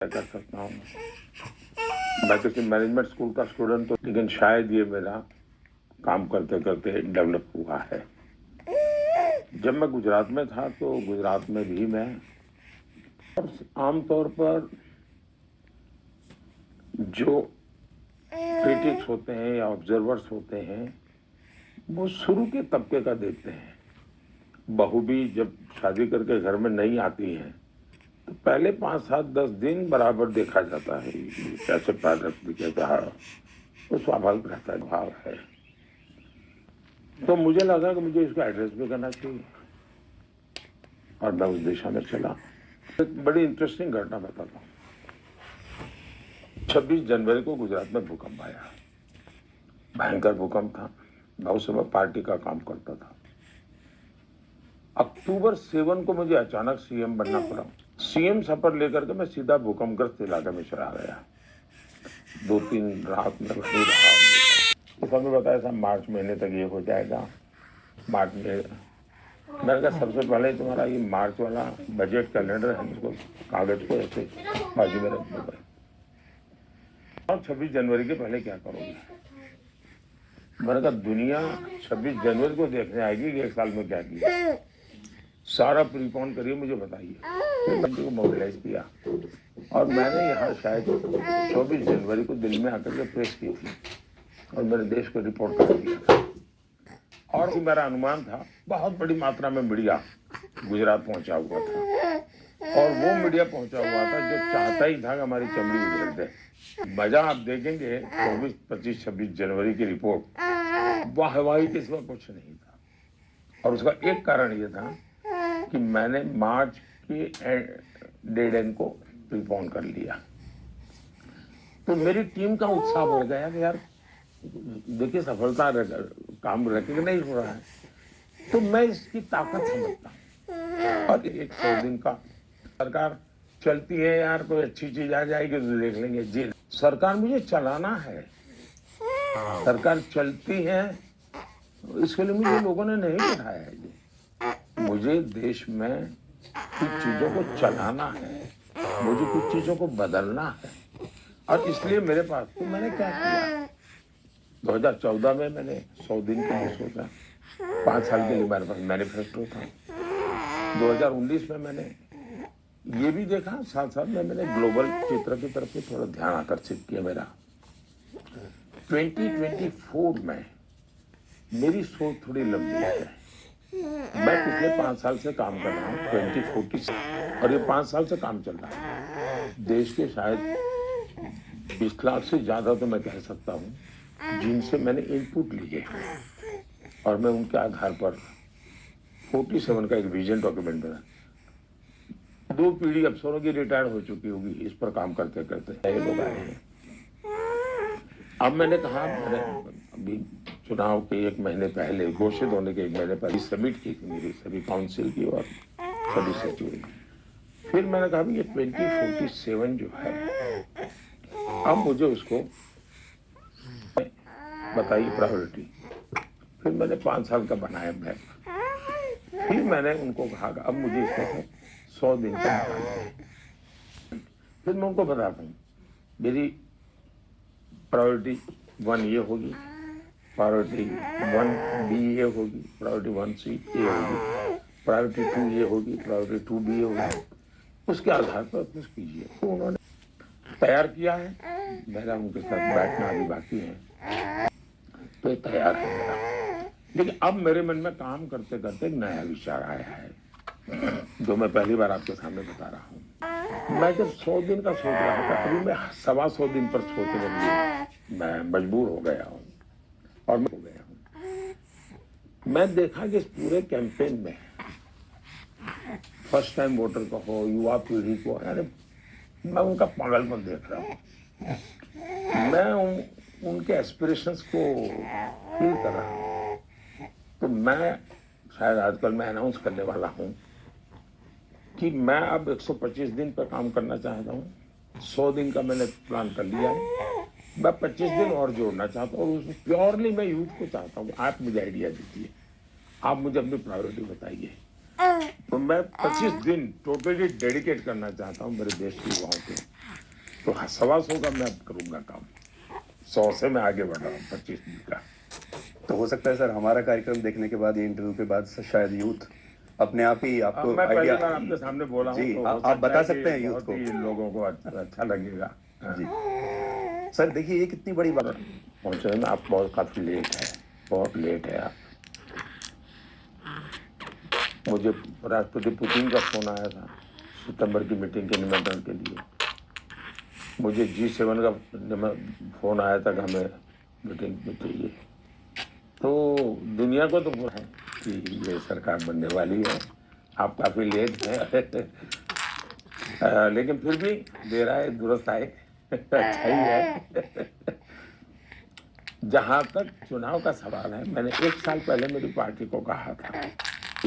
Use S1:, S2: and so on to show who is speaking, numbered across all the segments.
S1: कर सकता हूँ। मैं किसी मैनेजमेंट स्कूल का स्टूडेंट तो, लेकिन शायद ये मेरा काम करते करते डेवलप हुआ है। जब मैं गुजरात में था तो गुजरात में भी मैं आमतौर पर जो क्रिटिक्स होते हैं या ऑब्जर्वर्स होते हैं वो शुरू के तबके का देखते हैं। बहू भी जब शादी करके घर में नहीं आती है तो पहले 5, 7, 10 दिन बराबर देखा जाता है, कैसे पैर रखती, कैसे हाथ, वो स्वाभाविक रहता है, भाव है। तो मुझे लगा कि मुझे इसको एड्रेस भी करना चाहिए और मैं उस दिशा में चला। एक बड़ी इंटरेस्टिंग घटना बताता हूँ। 26 जनवरी को गुजरात में भूकंप आया, भयंकर भूकंप था। मैं उस समय पार्टी का काम करता था। अक्टूबर 7 को मुझे अचानक सीएम बनना पड़ा। सीएम शपथ लेकर के मैं सीधा भूकंपग्रस्त इलाके में चला गया। 2-3 रात में वहीं रहा। इस समय बताया था मार्च महीने तक ये हो जाएगा। मार्च में मैंने कहा सबसे पहले तुम्हारा ये मार्च वाला बजट कैलेंडर है, इसको कागज को ऐसे बाजू में रख दो और 26 जनवरी के पहले क्या करोगे। मैंने कहा दुनिया 26 जनवरी को देखने आएगी कि 1 साल में क्या किया। सारा प्रीपोन करिए, मुझे बताइए। फिर को मोबिलाइज किया और मैंने यहाँ शायद 24 जनवरी को दिल्ली में आकर के प्रेस की थी और मेरे देश को रिपोर्ट कर दिया था। और मेरा अनुमान था बहुत बड़ी मात्रा में मीडिया गुजरात पहुंचा हुआ था और वो मीडिया पहुंचा हुआ था जो चाहता ही था कि हमारी चमड़ी उधेड़ दे। मजा आप देखेंगे 24, 25, 26 जनवरी की रिपोर्ट वाहवाही के सिवा कुछ नहीं था। और उसका एक कारण ये था कि मैंने मार्च के डेड एंड को प्रीपोन कर लिया। तो मेरी टीम का उत्साह बढ़ गया कि यार देखिए सफलता काम रिकॉग्नाइज हो रहा है, तो मैं इसकी ताकत समझता हूँ। और एक 100 दिन का सरकार चलती है यार, कोई अच्छी चीज आ जाएगी तो देख लेंगे। जी सरकार मुझे चलाना है, सरकार चलती है, इसके लिए मुझे लोगों ने नहीं बिठाया है। जी मुझे देश में कुछ चीजों को चलाना है, मुझे कुछ चीजों को बदलना है और इसलिए मेरे पास तो मैंने क्या किया। 2014 में मैंने 100 दिन के लिए सोचा, 5 साल के लिए मेरे पास मैनिफेस्टो था। 2019 में मैंने ये भी देखा, साथ साथ में मैंने ग्लोबल चित्र की तरफ से थोड़ा ध्यान आकर्षित किया मेरा। 2024 में मेरी सोच थोड़ी लंबी है। मैं पिछले 5 साल से काम कर रहा हूँ 2040 से, और ये 5 साल से काम चल रहा है। देश के शायद 20 लाख से ज्यादा तो मैं कह सकता हूँ जिनसे मैंने इनपुट लिए और मैं उनके आधार पर 47 का एक विजन डॉक्यूमेंट बना। 2 पीढ़ी अफसरों की रिटायर हो चुकी होगी इस पर काम करते करते नए लोग आए हैं। अब मैंने कहा, मैंने अभी चुनाव के 1 महीने पहले, घोषित होने के 1 महीने पहले समिट की थी मेरी सभी काउंसिल की और सभी सचिवों की। फिर मैंने कहा ये 2047 जो है, अब मुझे उसको बताइए प्रायोरिटी। फिर मैंने 5 साल का बनाया मैप। फिर मैंने उनको कहा अब मुझे इसमें 100 दिन का निकालना। फिर मैं उनको बताता हूँ मेरी प्रायोरिटी 1 ये होगी, प्रायोरिटी 1B ये होगी, प्रायोरिटी 1C ये होगी, प्रायोरिटी 2 ये होगी, प्रायोरिटी 2B ये होगी। उसके आधार पर कुछ कीजिए। तो उन्होंने तैयार किया है, मेरा उनके साथ बैठना अभी बाकी है, तो तैयार है मेरा। लेकिन अब मेरे मन में काम करते करते एक नया विचार आया है जो मैं पहली बार आपके सामने बता रहा हूँ। मैं जब 100 दिन का सोच रहा था, अभी मैं 125 दिन पर सोचने लगी, मैं मजबूर हो गया हूँ और मैं हो गया हूँ। मैं देखा कि इस पूरे कैंपेन में फर्स्ट टाइम वोटर को हो, युवा पीढ़ी को, अरे मैं उनका पागलपन देख रहा हूँ। मैं उनके एस्पिरेशंस को फील कर रहा हूँ। तो मैं शायद आजकल मैं अनाउंस करने वाला हूँ कि मैं अब 125 दिन पर काम करना चाहता हूँ। 100 दिन का मैंने प्लान कर लिया है। मैं 25 दिन और जोड़ना चाहता हूँ और उसमें प्योरली मैं यूथ को चाहता हूँ। आप मुझे आइडिया दीजिए, आप मुझे अपनी प्रायोरिटी बताइए। तो मैं 25 दिन टोटली डेडिकेट करना चाहता हूँ मेरे देश के युवाओं को। तो 125 का मैं अब करूंगा काम, 100 से मैं आगे बढ़ रहा हूँ 25 दिन का।
S2: तो हो सकता है सर हमारा कार्यक्रम देखने के बाद, ये इंटरव्यू के बाद शायद यूथ अपने आप ही आपको
S1: मैं पहली
S2: आइडिया।
S1: बार आपके सामने बोला हूँ,
S2: जी,
S1: तो हो
S2: आप
S1: सकता
S2: बता
S1: है
S2: सकते
S1: कि
S2: हैं यूथ
S1: बहुत
S2: को।
S1: ही लोगों को अच्छा लगेगा। हाँ।
S2: जी सर, देखिए ये कितनी बड़ी बात।
S1: पहुंचे में आप बहुत काफी लेट है, बहुत लेट है आप। मुझे राष्ट्रपति पुतिन का फोन आया था सितंबर की मीटिंग के निमंत्रण के लिए। मुझे G7 का फोन आया था कि हमें मीटिंग में चाहिए। तो दुनिया को तो बुरा है कि ये सरकार बनने वाली है, आप काफी लेट हैं। लेकिन फिर भी देर आए दुरुस्त आए। अच्छा ही है। जहां तक चुनाव का सवाल है, मैंने 1 साल पहले मेरी पार्टी को कहा था,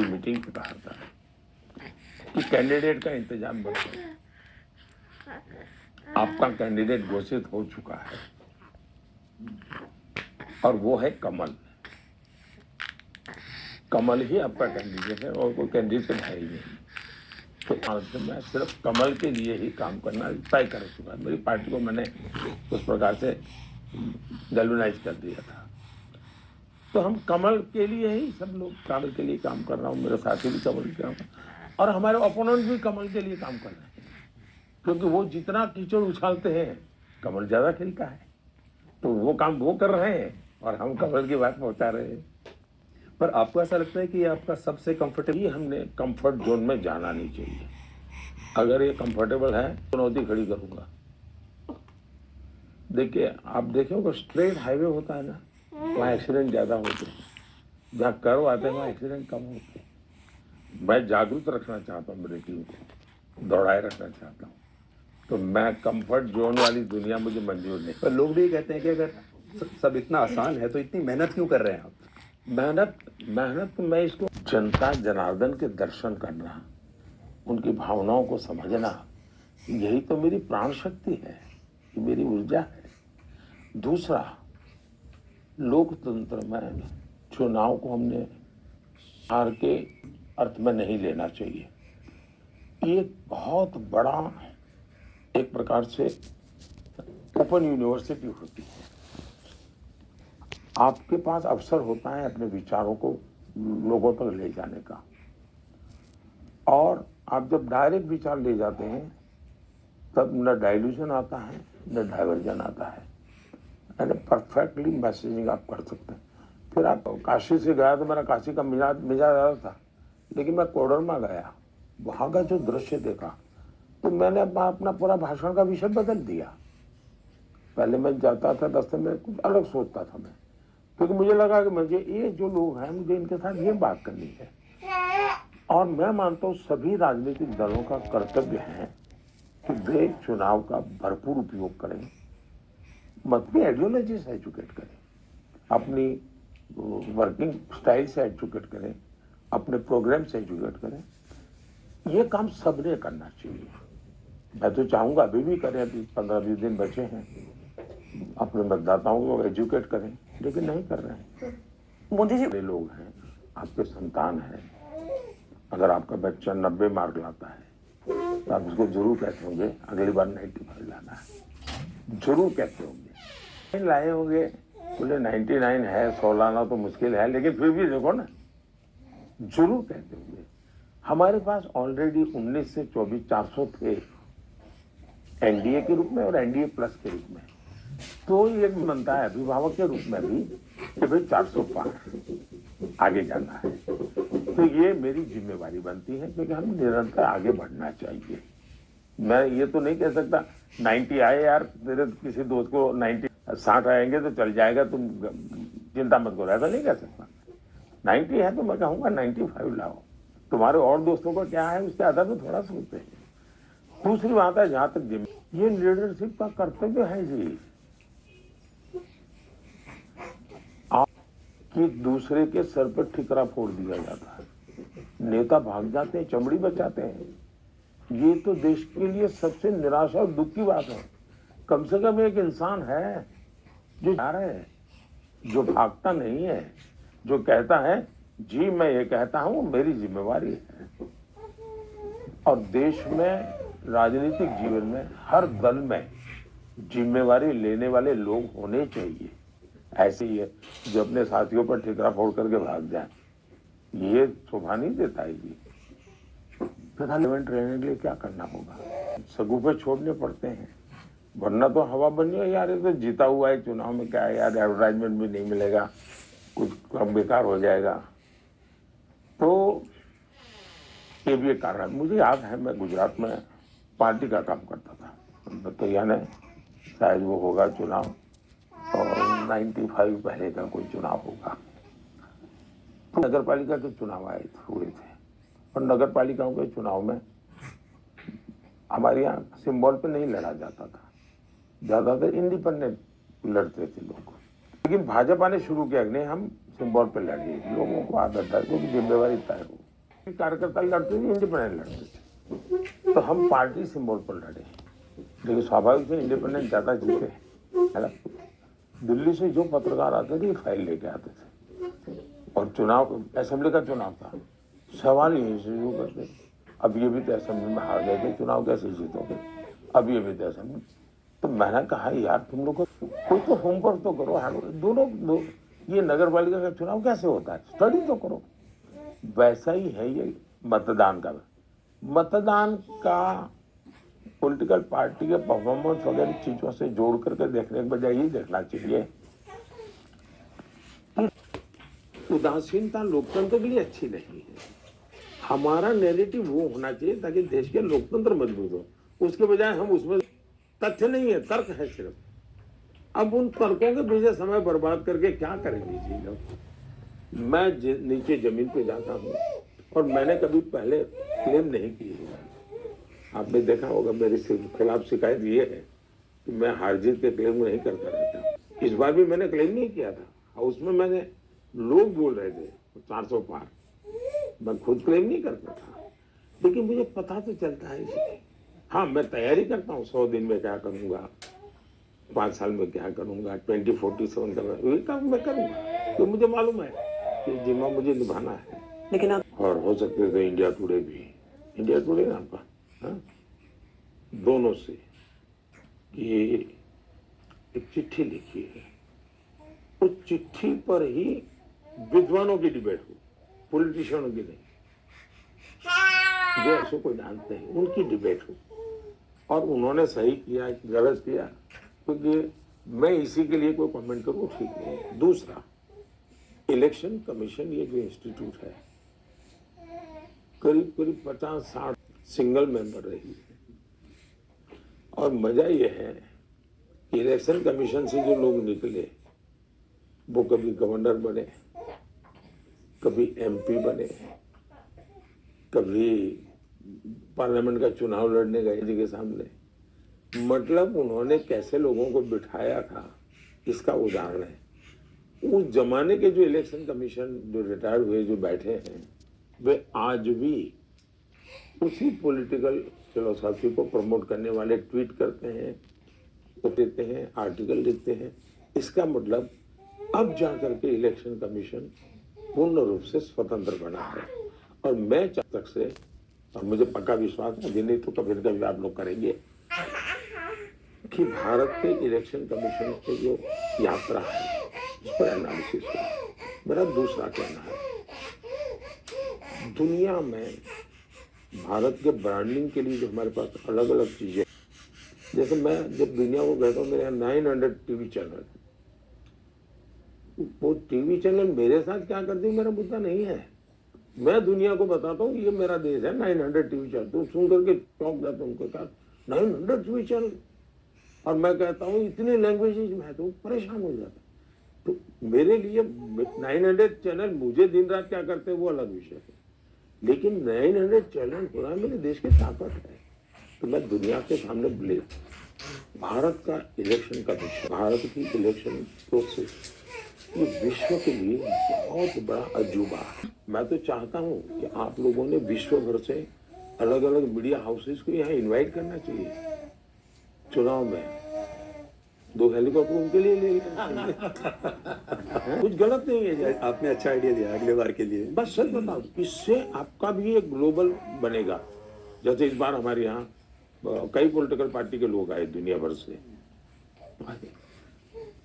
S1: मीटिंग में कहा था कि कैंडिडेट का इंतजाम करो। आपका कैंडिडेट घोषित हो चुका है और वो है कमल। कमल ही आपका कैंडिडेट है और कोई कैंडिडेट है ही नहीं। तो आज मैं सिर्फ कमल के लिए ही काम करना तय कर चुका है। मेरी पार्टी को मैंने उस प्रकार से गैल्वेनाइज कर दिया था। तो हम कमल के लिए ही, सब लोग कमल के लिए काम कर रहा हूँ, मेरे साथी भी कमल के काम और हमारे ओपोनेंट भी कमल के लिए काम कर रहे हैं, क्योंकि वो जितना कीचड़ उछालते हैं कमल ज्यादा खिलता है। तो वो काम वो कर रहे हैं और हम कमल की बात पहुंचा रहे हैं।
S2: पर आपको ऐसा लगता है कि ये आपका सबसे कंफर्टेबल?
S1: ये हमने कंफर्ट जोन में जाना नहीं चाहिए। अगर ये कंफर्टेबल है तो चुनौती खड़ी करूंगा। देखिए, आप देखोगे स्ट्रेट हाईवे होता है ना, वहाँ एक्सीडेंट ज्यादा होते हैं। जहाँ कर्व आते हैं वहाँ एक्सीडेंट कम होते हैं। मैं जागरूक रखना चाहता हूँ मेरी टीम को, दौड़ाए रखना चाहता हूँ। तो मैं कंफर्ट जोन वाली दुनिया मुझे मंजूर नहीं।
S2: पर लोग भी कहते हैं कि अगर सब इतना आसान है तो इतनी मेहनत क्यों कर रहे हैं आप?
S1: मेहनत तो मैं इसको जनता जनार्दन के दर्शन करना, उनकी भावनाओं को समझना, यही तो मेरी प्राण शक्ति है, ये मेरी ऊर्जा है। दूसरा, लोकतंत्र में चुनाव को हमने हार के अर्थ में नहीं लेना चाहिए। ये बहुत बड़ा एक प्रकार से ओपन यूनिवर्सिटी होती है। आपके पास अवसर होता है अपने विचारों को लोगों तक ले जाने का, और आप जब डायरेक्ट विचार ले जाते हैं तब न डाइल्यूशन आता है न डाइवर्जन आता है, यानी परफेक्टली मैसेजिंग आप कर सकते हैं। फिर आप काशी से गया तो मेरा काशी का मिजाज अलग था, लेकिन मैं कोडरमा गया, वहां का जो दृश्य देखा तो मैंने अपना पूरा भाषण का विषय बदल दिया। पहले मैं जाता था रास्ते में कुछ अलग सोचता था मैं, क्योंकि मुझे लगा कि मुझे ये जो लोग हैं मुझे इनके साथ ये बात करनी है। और मैं मानता हूँ सभी राजनीतिक दलों का कर्तव्य है कि वे चुनाव का भरपूर उपयोग करें, अपनी आइडियोलॉजी से एजुकेट करें, अपनी वर्किंग स्टाइल से एजुकेट करें, अपने प्रोग्राम से एजुकेट करें। ये काम सबने करना चाहिए। मैं तो चाहूंगा अभी भी करें, अभी 15-20 दिन बचे हैं, अपने मतदाताओं को एजुकेट करें, लेकिन नहीं कर रहे हैं।
S3: मोदी जी
S1: लोग हैं, आपके संतान है, अगर आपका बच्चा 90 मार्क लाता है तो आप उसको जरूर कहते होंगे अगली बार 95 लाना है, जरूर कहते होंगे। लाए होंगे, बोले 99 है, 100 लाना तो मुश्किल है, लेकिन फिर भी देखो ना, जरूर कहते होंगे। हमारे पास ऑलरेडी 19 से 24 400 थे एनडीए के रूप में और एनडीए प्लस के रूप में। तो ये बनता है अभिभावक के रूप में भी कि भाई 400 पार आगे जाना है। तो ये मेरी जिम्मेवारी बनती है, क्योंकि हम निरंतर आगे बढ़ना चाहिए। मैं ये तो नहीं कह सकता 90 आए यार, तेरे किसी दोस्त को 60 आएंगे तो चल जाएगा, तुम चिंता मत करो, ऐसा नहीं कह सकता। 90 है तो मैं कहूंगा 95 लाओ। तुम्हारे और दोस्तों को क्या है उसके आधार पर थोड़ा सोचते हैं। दूसरी बात है, जहां तक ये लीडरशिप का कर्तव्य है जी, कि दूसरे के सर पर ठिकरा फोड़ दिया जाता है, नेता भाग जाते हैं, चमड़ी बचाते हैं। ये तो देश के लिए सबसे निराशा और दुख की बात है। कम से कम एक इंसान है जो जा रहा है, जो भागता नहीं है, जो कहता है जी मैं ये कहता हूं, मेरी जिम्मेवारी है। और देश में राजनीतिक जीवन में हर दल में जिम्मेवारी लेने वाले लोग होने चाहिए। ऐसे ही है जो अपने साथियों पर ठिकरा फोड़ करके भाग जाए, ये शोभा नहीं देता है जी। प्रधानमंत्री रहने के लिए क्या करना होगा, सगुफे छोड़ने पड़ते हैं, वरना तो हवा बनी है यार। ये तो जीता हुआ है, चुनाव में क्या है यार, एडवर्टाइजमेंट भी नहीं मिलेगा, कुछ कम बेकार हो जाएगा। तो ये भी एक कारण। मुझे याद है मैं गुजरात में पार्टी का काम करता था, तो यानी शायद वो होगा चुनाव और 95 पहले का कोई चुनाव होगा। तो नगर पालिका के चुनाव हुए थे और नगर पालिकाओं के चुनाव में हमारे यहाँ सिंबल पे नहीं लड़ा जाता था, ज्यादातर इंडिपेंडेंट लड़ते थे लोग। लेकिन भाजपा ने शुरू किया नहीं, हम सिंबल पे लड़े, लोगों को आदत है क्योंकि जिम्मेवारी तय हो। कार्यकर्ता लड़ते थे, इंडिपेंडेंट लड़ते थे, तो हम पार्टी सिंबल पर लड़े। लेकिन स्वाभाविक से इंडिपेंडेंट ज्यादा जीते है ना। दिल्ली से जो पत्रकार आते थे फाइल लेके आते थे और चुनाव असेंबली का चुनाव था, सवाल यही से शुरू करते, अब ये भी तो असेंबली में हार गए थे, चुनाव कैसे जीतोगे, अब ये भी तो असेंबली। तो मैंने कहा यार तुम लोग कोई तो होमवर्क तो करो, दोनों ये नगर पालिका का चुनाव कैसे होता है, स्टडी तो करो। वैसा ही है ये मतदान का पॉलिटिकल पार्टी के परफॉर्मेंस वगैरह चीजों से जोड़ करके देखने के बजाय ये देखना चाहिए कि उदासीनता लोकतंत्र के लिए अच्छी नहीं है। हमारा नैरेटिव वो होना चाहिए ताकि देश के लोकतंत्र मजबूत हो। उसके बजाय हम उसमें तथ्य नहीं है, तर्क है सिर्फ। अब उन तर्कों के पीछे समय बर्बाद करके क्या करेंगे जी लोग। मैं नीचे जमीन पे जाता हूँ और मैंने कभी पहले क्लेम नहीं की है। आपने देखा होगा मेरे खिलाफ शिकायत ये है कि मैं हार जीत के क्लेम नहीं करता रहता। इस बार भी मैंने क्लेम नहीं किया था और उसमें मैंने लोग बोल रहे थे 400 पार, मैं खुद क्लेम नहीं करता था, लेकिन मुझे पता तो चलता है इसलिए। हाँ, मैं तैयारी करता हूँ 100 दिन में क्या करूंगा, 5 साल में क्या करूंगा, 2047 का काम मैं करूंगा, तो मुझे मालूम है कि जिम्मा मुझे निभाना है। लेकिन और हो सकते थे इंडिया टुडे भी, इंडिया टुडे नाम का, हाँ? दोनों से कि एक चिट्ठी लिखी है, उस चिट्ठी पर ही विद्वानों की डिबेट हो, पॉलिटिशियनों की नहीं, जो ऐसे को जानते हैं उनकी डिबेट हो। और उन्होंने सही किया गलत किया, क्योंकि मैं इसी के लिए कोई कमेंट करूं ठीक नहीं। दूसरा, इलेक्शन कमीशन ये जो इंस्टीट्यूट है करीब 50-60 सिंगल मेंबर रही है। और मजा ये है कि इलेक्शन कमीशन से जो लोग निकले वो कभी गवर्नर बने, कभी एमपी बने, कभी पार्लियामेंट का चुनाव लड़ने गए जी के सामने। मतलब उन्होंने कैसे लोगों को बिठाया था इसका उदाहरण है। उस जमाने के जो इलेक्शन कमीशन जो रिटायर्ड हुए जो बैठे हैं वे आज भी उसी पॉलिटिकल फिलोसॉफी को प्रमोट करने वाले ट्वीट करते हैं, देते हैं, आर्टिकल लिखते हैं। इसका मतलब अब जाकर के इलेक्शन कमीशन पूर्ण रूप से स्वतंत्र बना है। और मैं तक से, और मुझे पक्का विश्वास है, यदि नहीं तो कभी न कभी आप लोग करेंगे, कि भारत के इलेक्शन कमीशन की जो यात्रा है उस पर एनालिसिस हो। मेरा दूसरा कहना है, दुनिया में भारत के ब्रांडिंग के लिए जो हमारे पास अलग अलग चीजें, जैसे मैं जब दुनिया को कहता हूँ मेरे यहाँ 900 टीवी चैनल, वो टीवी चैनल मेरे साथ क्या करते हैं मेरा मुद्दा नहीं है। मैं दुनिया को बताता हूँ ये मेरा देश है, 900 टीवी चैनल। तुम सुन करके चौंक जाते, उनको कहा 900 टीवी चैनल, और मैं कहता हूँ इतनी लैंग्वेजेज में, तो परेशान हो जाता। तो मेरे लिए 900 चैनल मुझे दिन रात क्या करते हैं वो अलग विषय है, लेकिन 900 चैनल होना मेरे देश की ताकत है। तो मैं दुनिया के सामने बोले भारत का इलेक्शन कमीशन, भारत की इलेक्शन प्रोसेस ये विश्व के लिए बहुत बड़ा अजूबा है। मैं तो चाहता हूँ कि आप लोगों ने विश्व भर से अलग अलग मीडिया हाउसेस को यहाँ इनवाइट करना चाहिए। चुनाव में 2 हेलीकॉप्टर उनके लिए ले लेना कुछ गलत नहीं है।
S2: आपने अच्छा आइडिया दिया अगले बार के लिए।
S1: बस सच बताओ, इससे आपका भी एक ग्लोबल बनेगा। जैसे इस बार हमारे यहाँ कई पॉलिटिकल पार्टी के लोग आए दुनिया भर से,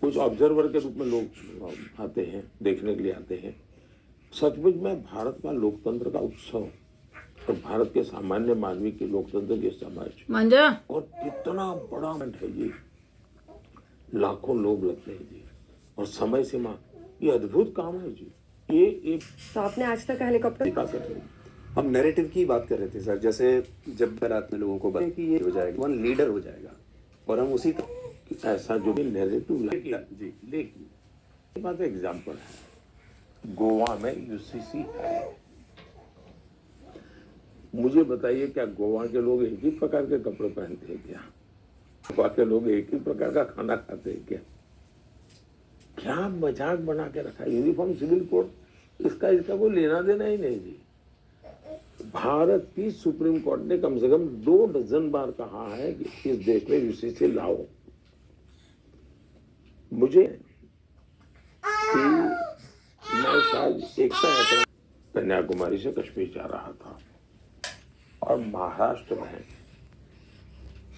S1: कुछ ऑब्जर्वर के रूप में लोग आते हैं, देखने के लिए आते हैं। सचमुच में भारत का लोकतंत्र का उत्सव और भारत के सामान्य मानवी की लोकतंत्र की समझ
S3: मांझा
S1: और कितना बड़ा इवेंट है जी, लाखों लोग लगते हैं जी, और समय सीमा, ये अद्भुत काम है जी। ये एक
S4: तो आपने आज तक हेलीकॉप्टर
S1: ताकत है।
S2: हम नैरेटिव की बात कर रहे थे सर, जैसे जब रात में लोगों को बताएं कि ये हो जाएगा, वन लीडर हो जाएगा, और हम उसी
S1: ऐसा जो भी नैरेटिव
S2: जी
S1: लेकिन ये बात एग्जाम्पल है, गोवा में यूसीसी है। मुझे बताइए, क्या गोवा के लोग एक ही प्रकार के कपड़े पहनते हैं क्या? गोवा के लोग एक ही प्रकार का खाना खाते हैं क्या? क्या मजाक बना के रखा है यूनिफॉर्म सिविल कोड, इसका कोई लेना देना ही नहीं जी। भारत की सुप्रीम कोर्ट ने कम से कम 2 डज़न बार कहा है कि इस देश में यूसीसी लाओ। मुझे कि मैं शायद एकता यात्रा कन्याकुमारी से कश्मीर जा रहा था, और महाराष्ट्र में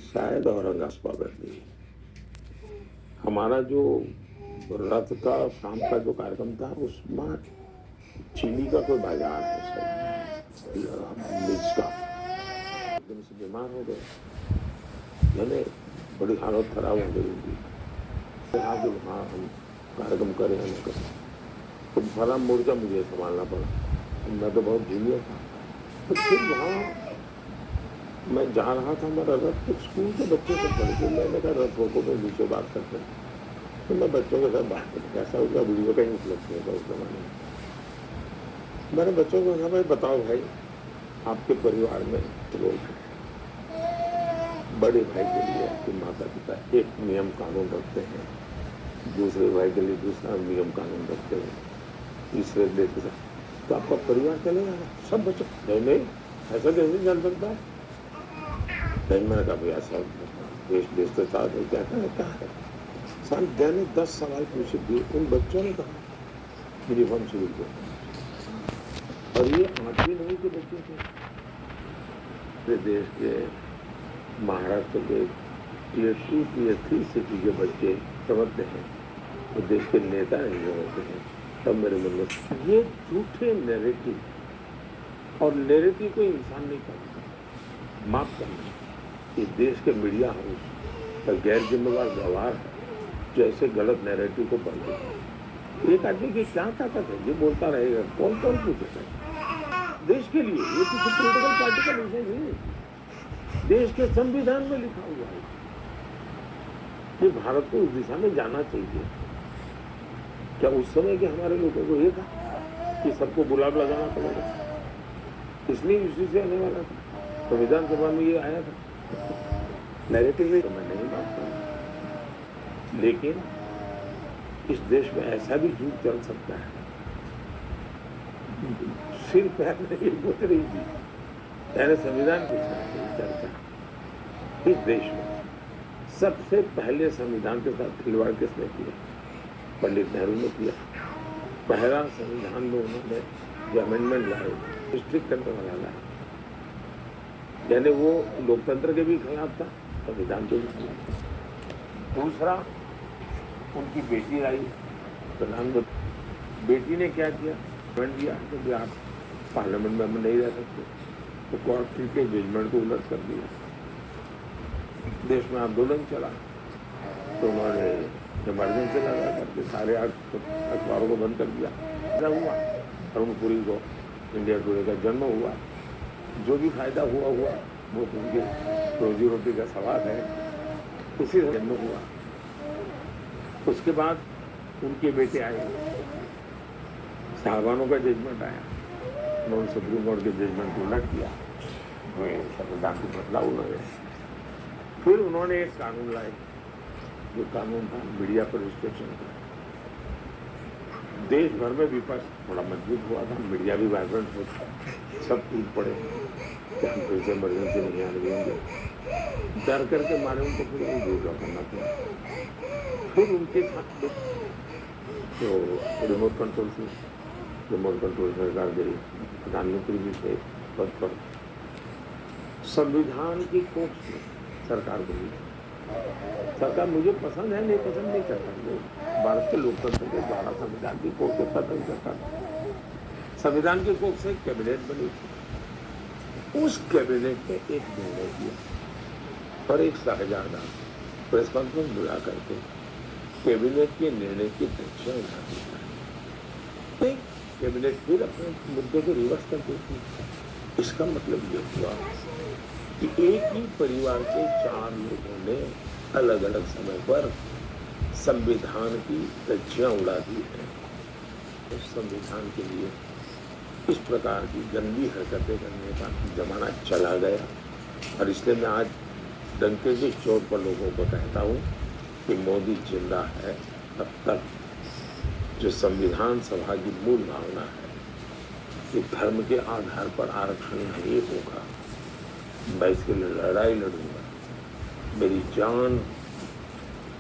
S1: शायद औरंगाबाद में हमारा जो रथ का शाम का जो कार्यक्रम था, उसमें चीनी का कोई बाजार है सर, मिर्च का, एकदम से बीमार हो गए, मैंने बड़ी हालत खराब हो गई उनकी। हाँ जो हाँ हम कार्यक्रम करें उनका, तो सारा मोर्चा मुझे संभालना पड़ा। मैं तो बहुत जूनियर था, तो फिर वहाँ मैं जा रहा था, मेरा रथ स्कूल के बच्चे से पढ़ के, मैंने कहा रथ रोको तो नीचे बात करते हैं। तो मैं बच्चों के साथ बात करता, कैसा उसका वीडियो का उपलब्ध नहीं था उस जमाने में। मैंने बच्चों को कहा, भाई बताओ भाई, आपके परिवार में लोग हैं, बड़े भाई के लिए आपके माता पिता एक नियम कानून रखते हैं, दूसरे भाई के लिए दूसरा नियम कानून रखते हैं, तीसरे देश, तो आपका परिवार चलेगा ना? सब बच्चे नहीं ऐसा कैसे चल सकता है? नहीं, मैंने कहा भाई ऐसा देश तो साथ है, क्या है? साल मैंने 10 सवाल पूछे दिए, उन बच्चों ने कहा यूनिफॉर्म सिविल कोड, और ये 8वीं 9वीं के बच्चे थे। पूरे देश के महाराष्ट्र के Tier 2 Tier 3 सिटी के बच्चे समझते हैं, तो देश के नेता नहीं होते हैं। तब मेरे मन में ये झूठे नैरेटिव, और नैरेटिव को इंसान नहीं करता, माफ करना, इस देश के मीडिया हाउस का गैर जिम्मेदार व्यवहार है, जो ऐसे गलत नैरेटिव को पढ़ देते। एक आदमी की क्या ताकत है, ये बोलता रहेगा, कौन कौन पूछेगा? देश के लिए ये किसी पॉलिटिकल पार्टी का विषय नहीं है, देश के संविधान में लिखा हुआ है कि भारत को उस दिशा में जाना चाहिए। क्या उस समय के हमारे लोगों को ये था कि सबको गुलाब लगाना पड़ेगा, इसलिए इसी से आने वाला था, संविधान सभा में ये आया था नैरेटिव में, तो मैं नहीं मानता। लेकिन इस देश में ऐसा भी झूठ चल सकता है, सिर पैर नहीं पूछ रही थी, मैंने संविधान की चर्चा। इस देश में सबसे पहले संविधान के साथ खिलवाड़ किसने किया? पंडित नेहरू ने किया। पहला संविधान में उन्होंने जो अमेंडमेंट लाए, स्ट्रिक्ट करने वाला लाया, यानी वो लोकतंत्र के भी खिलाफ था, संविधान के भी खिलाफ था। दूसरा, उनकी बेटी आई प्रधानमंत्री, बेटी ने क्या किया? जजमेंट दिया कि आप पार्लियामेंट में हम नहीं रह सकते, तो कोर्ट के जजमेंट को उलट कर दिया। देश में आंदोलन चला, तो उन्होंने इमरजेंसी लगा करके सारे अखबारों को बंद कर दिया। ऐसा हुआ, अरुणपुरी को इंडिया टुडे का जन्म हुआ, जो भी फायदा हुआ वो उनके रोजी रोटी का सवाल है, उसी से जन्म हुआ। उसके बाद उनके बेटे आए, साहबानों का जजमेंट आया, उन्होंने सुप्रीम कोर्ट के जजमेंट को उलट किया, संविधान की बदलाव उन्होंने। फिर उन्होंने एक कानून लाए, जो कानून था मीडिया पर रिस्ट्रिक्शन का। देश भर में विपक्ष थोड़ा मजबूत हुआ था, मीडिया भी वाइब्रेंट होता, सब टूट पड़े कि हम फिर से इमरजेंसी नहीं आने देंगे, डर करके मारे उनको, फिर विड्रॉ करना पड़ा। फिर उनके साथ तो रिमोट कंट्रोल सरकार गई, प्रधानमंत्री भी थे पद पर, संविधान की कोर्ट में सरकार गई, सरकार मुझे पसंद है, नहीं पसंद नहीं कर सकते। भारत के लोकतंत्र के द्वारा संविधान की कोर्ट के खत्म सरकार, संविधान की कोर्ट से कैबिनेट बनी थी। उस कैबिनेट ने एक निर्णय किया और एक साझेदार प्रेस कॉन्फ्रेंस बुला करके कैबिनेट के निर्णय की तथ्य उठा दी। कैबिनेट फिर अपने मुद्दे को रिवर्स कर देती। इसका मतलब ये हुआ कि एक ही परिवार के 4 लोगों ने अलग अलग समय पर संविधान की धज्जियां उड़ा दी है। उस संविधान के लिए इस प्रकार की गंदी हरकतें करने का जमाना चला गया और इसलिए मैं आज डंके के चोट पर लोगों को कहता हूं कि मोदी जिंदा है तब तक जो संविधान सभा की मूल भावना है कि धर्म के आधार पर आरक्षण नहीं होगा, मैं इसके लिए लड़ाई लड़ूंगा, मेरी जान